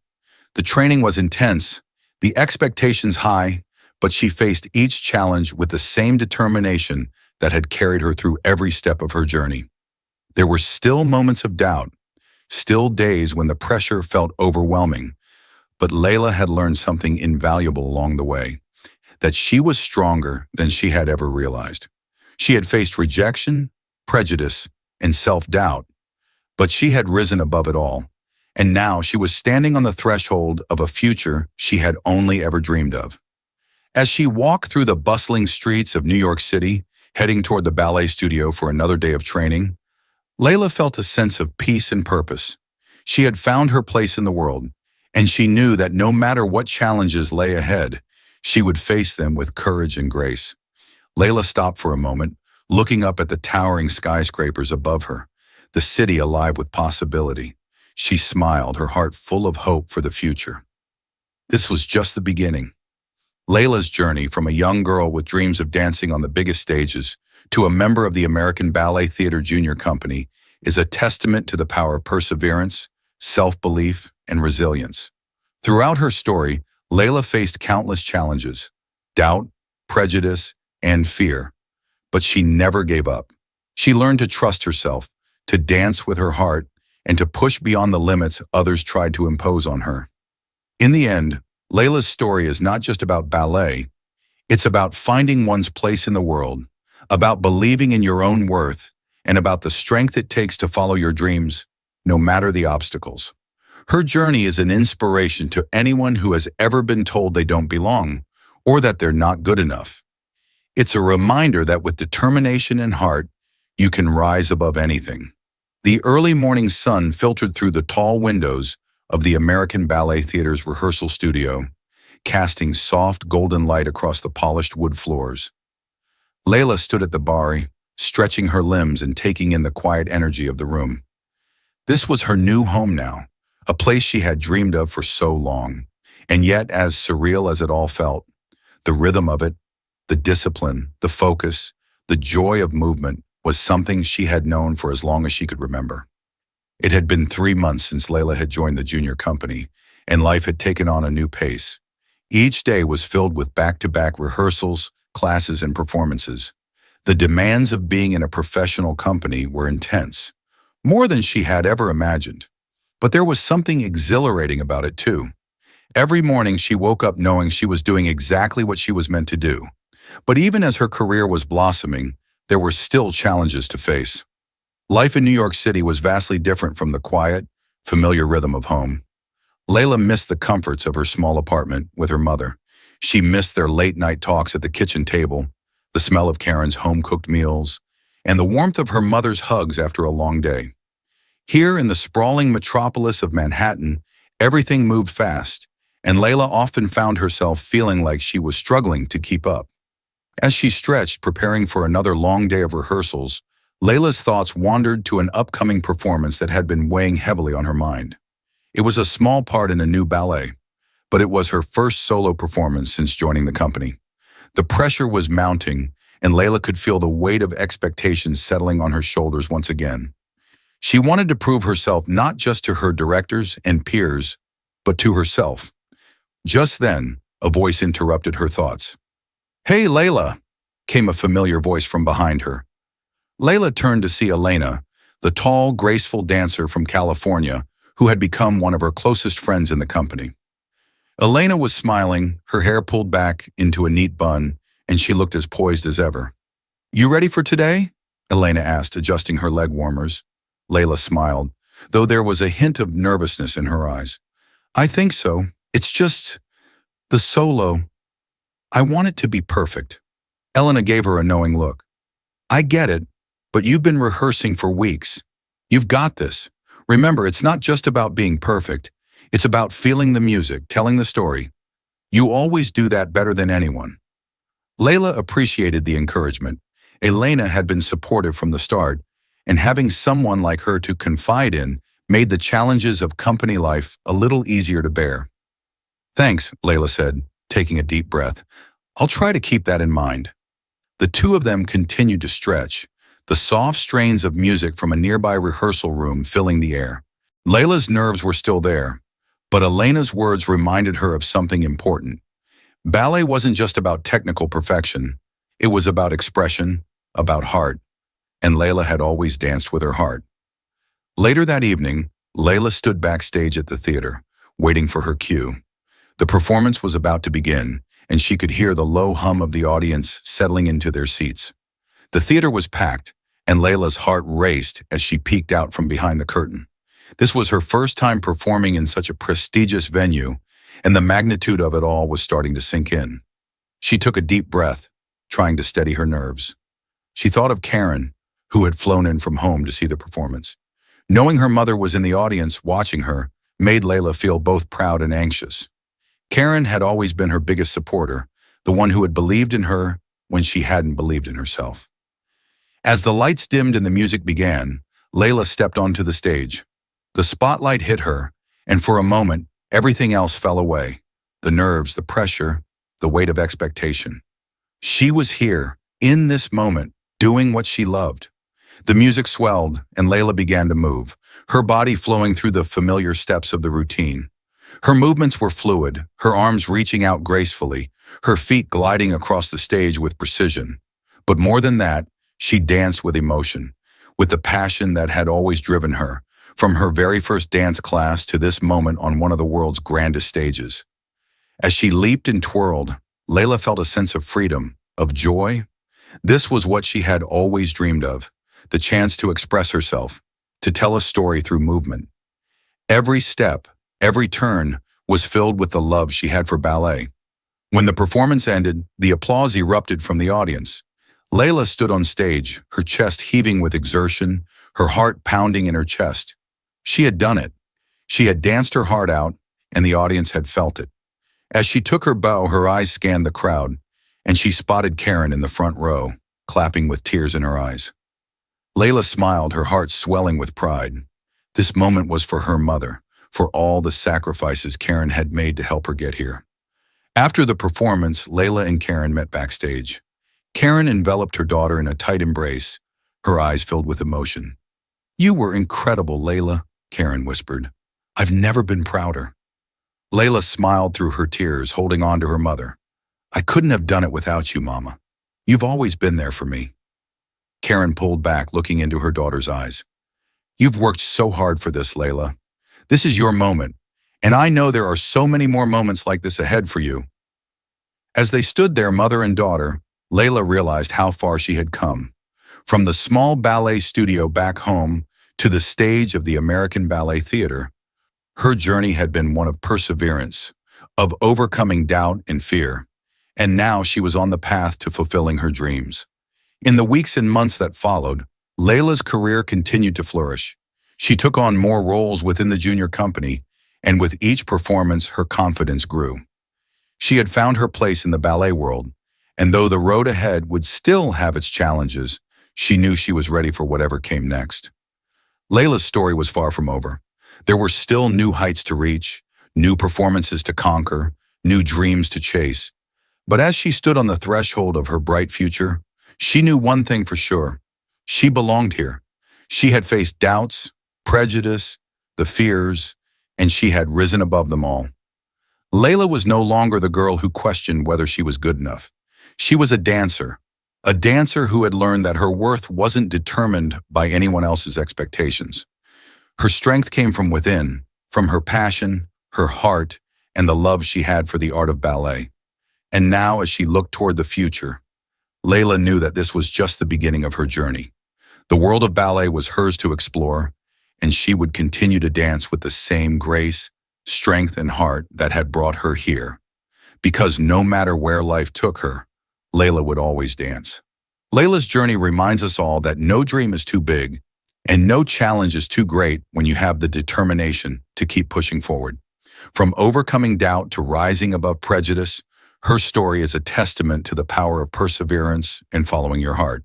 The training was intense, the expectations high, but she faced each challenge with the same determination that had carried her through every step of her journey. There were still moments of doubt, still days when the pressure felt overwhelming, but Layla had learned something invaluable along the way, that she was stronger than she had ever realized. She had faced rejection, prejudice, and self-doubt, but she had risen above it all, and now she was standing on the threshold of a future she had only ever dreamed of. As she walked through the bustling streets of New York City, heading toward the ballet studio for another day of training, Layla felt a sense of peace and purpose. She had found her place in the world, and she knew that no matter what challenges lay ahead, she would face them with courage and grace. Layla stopped for a moment, looking up at the towering skyscrapers above her, the city alive with possibility. She smiled, her heart full of hope for the future. This was just the beginning. Layla's journey from a young girl with dreams of dancing on the biggest stages to a member of the American Ballet Theatre Junior Company is a testament to the power of perseverance, self-belief, and resilience. Throughout her story, Layla faced countless challenges, doubt, prejudice, and fear, but she never gave up. She learned to trust herself, to dance with her heart, and to push beyond the limits others tried to impose on her. In the end, Layla's story is not just about ballet, It's about finding one's place in the world, about believing in your own worth, and about the strength it takes to follow your dreams, no matter the obstacles. Her journey is an inspiration to anyone who has ever been told they don't belong or that they're not good enough. It's a reminder that with determination and heart, you can rise above anything. The early morning sun filtered through the tall windows of the American Ballet Theater's rehearsal studio, casting soft golden light across the polished wood floors. Lila stood at the bar, stretching her limbs and taking in the quiet energy of the room. This was her new home now, a place she had dreamed of for so long. And yet, as surreal as it all felt, the rhythm of it, the discipline, the focus, the joy of movement was something she had known for as long as she could remember. It had been 3 months since Lila had joined the junior company, and life had taken on a new pace. Each day was filled with back-to-back rehearsals, classes, and performances. The demands of being in a professional company were intense, more than she had ever imagined. But there was something exhilarating about it too. Every morning she woke up knowing she was doing exactly what she was meant to do. But even as her career was blossoming, there were still challenges to face. Life in New York City was vastly different from the quiet, familiar rhythm of home. Layla missed the comforts of her small apartment with her mother. She missed their late-night talks at the kitchen table, the smell of Karen's home-cooked meals, and the warmth of her mother's hugs after a long day. Here in the sprawling metropolis of Manhattan, everything moved fast, and Layla often found herself feeling like she was struggling to keep up. As she stretched, preparing for another long day of rehearsals, Layla's thoughts wandered to an upcoming performance that had been weighing heavily on her mind. It was a small part in a new ballet, but it was her first solo performance since joining the company. The pressure was mounting, and Layla could feel the weight of expectations settling on her shoulders once again. She wanted to prove herself not just to her directors and peers, but to herself. Just then, a voice interrupted her thoughts. "Hey, Layla," came a familiar voice from behind her. Layla turned to see Elena, the tall, graceful dancer from California, who had become one of her closest friends in the company. Elena was smiling, her hair pulled back into a neat bun, and she looked as poised as ever. "You ready for today?" Elena asked, adjusting her leg warmers. Layla smiled, though there was a hint of nervousness in her eyes. "I think so. It's just the solo. I want it to be perfect." Elena gave her a knowing look. "I get it, but you've been rehearsing for weeks. You've got this. Remember, it's not just about being perfect. It's about feeling the music, telling the story. You always do that better than anyone." Layla appreciated the encouragement. Elena had been supportive from the start, and having someone like her to confide in made the challenges of company life a little easier to bear. "Thanks," Layla said, taking a deep breath. "I'll try to keep that in mind." The two of them continued to stretch, the soft strains of music from a nearby rehearsal room filling the air. Layla's nerves were still there, but Elena's words reminded her of something important. Ballet wasn't just about technical perfection. It was about expression, about heart, and Layla had always danced with her heart. Later that evening, Layla stood backstage at the theater, waiting for her cue. The performance was about to begin, and she could hear the low hum of the audience settling into their seats. The theater was packed, and Layla's heart raced as she peeked out from behind the curtain. This was her first time performing in such a prestigious venue, and the magnitude of it all was starting to sink in. She took a deep breath, trying to steady her nerves. She thought of Karen, who had flown in from home to see the performance. Knowing her mother was in the audience watching her made Layla feel both proud and anxious. Karen had always been her biggest supporter, the one who had believed in her when she hadn't believed in herself. As the lights dimmed and the music began, Layla stepped onto the stage. The spotlight hit her, and for a moment, everything else fell away. The nerves, the pressure, the weight of expectation. She was here, in this moment, doing what she loved. The music swelled, and Layla began to move, her body flowing through the familiar steps of the routine. Her movements were fluid, her arms reaching out gracefully, her feet gliding across the stage with precision. But more than that, she danced with emotion, with the passion that had always driven her, from her very first dance class to this moment on one of the world's grandest stages. As she leaped and twirled, Lila felt a sense of freedom, of joy. This was what she had always dreamed of, the chance to express herself, to tell a story through movement. Every step, every turn was filled with the love she had for ballet. When the performance ended, the applause erupted from the audience. Lila stood on stage, her chest heaving with exertion, her heart pounding in her chest. She had done it. She had danced her heart out, and the audience had felt it. As she took her bow, her eyes scanned the crowd, and she spotted Karen in the front row, clapping with tears in her eyes. Lila smiled, her heart swelling with pride. This moment was for her mother, for all the sacrifices Karen had made to help her get here. After the performance, Lila and Karen met backstage. Karen enveloped her daughter in a tight embrace, her eyes filled with emotion. "You were incredible, Lila," Karen whispered. "I've never been prouder." Lila smiled through her tears, holding on to her mother. "I couldn't have done it without you, Mama. You've always been there for me." Karen pulled back, looking into her daughter's eyes. "You've worked so hard for this, Lila. This is your moment, and I know there are so many more moments like this ahead for you." As they stood there, mother and daughter, Lila realized how far she had come. From the small ballet studio back home to the stage of the American Ballet Theater, her journey had been one of perseverance, of overcoming doubt and fear, and now she was on the path to fulfilling her dreams. In the weeks and months that followed, Lila's career continued to flourish. She took on more roles within the junior company, and with each performance, her confidence grew. She had found her place in the ballet world, and though the road ahead would still have its challenges, she knew she was ready for whatever came next. Lila's story was far from over. There were still new heights to reach, new performances to conquer, new dreams to chase. But as she stood on the threshold of her bright future, she knew one thing for sure. She belonged here. She had faced doubts, prejudice, the fears, and she had risen above them all. Lila was no longer the girl who questioned whether she was good enough. She was a dancer who had learned that her worth wasn't determined by anyone else's expectations. Her strength came from within, from her passion, her heart, and the love she had for the art of ballet. And now, as she looked toward the future, Lila knew that this was just the beginning of her journey. The world of ballet was hers to explore, and she would continue to dance with the same grace, strength, and heart that had brought her here. Because no matter where life took her, Lila would always dance. Lila's journey reminds us all that no dream is too big, and no challenge is too great when you have the determination to keep pushing forward. From overcoming doubt to rising above prejudice, her story is a testament to the power of perseverance and following your heart.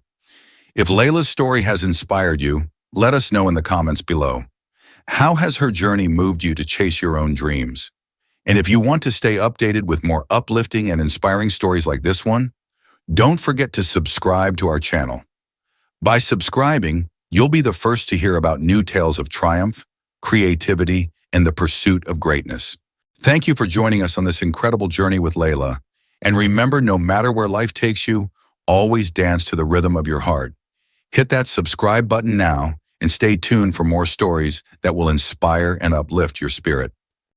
If Lila's story has inspired you, let us know in the comments below. How has her journey moved you to chase your own dreams? And if you want to stay updated with more uplifting and inspiring stories like this one, don't forget to subscribe to our channel. By subscribing, you'll be the first to hear about new tales of triumph, creativity, and the pursuit of greatness. Thank you for joining us on this incredible journey with Lila. And remember, no matter where life takes you, always dance to the rhythm of your heart. Hit that subscribe button now and stay tuned for more stories that will inspire and uplift your spirit.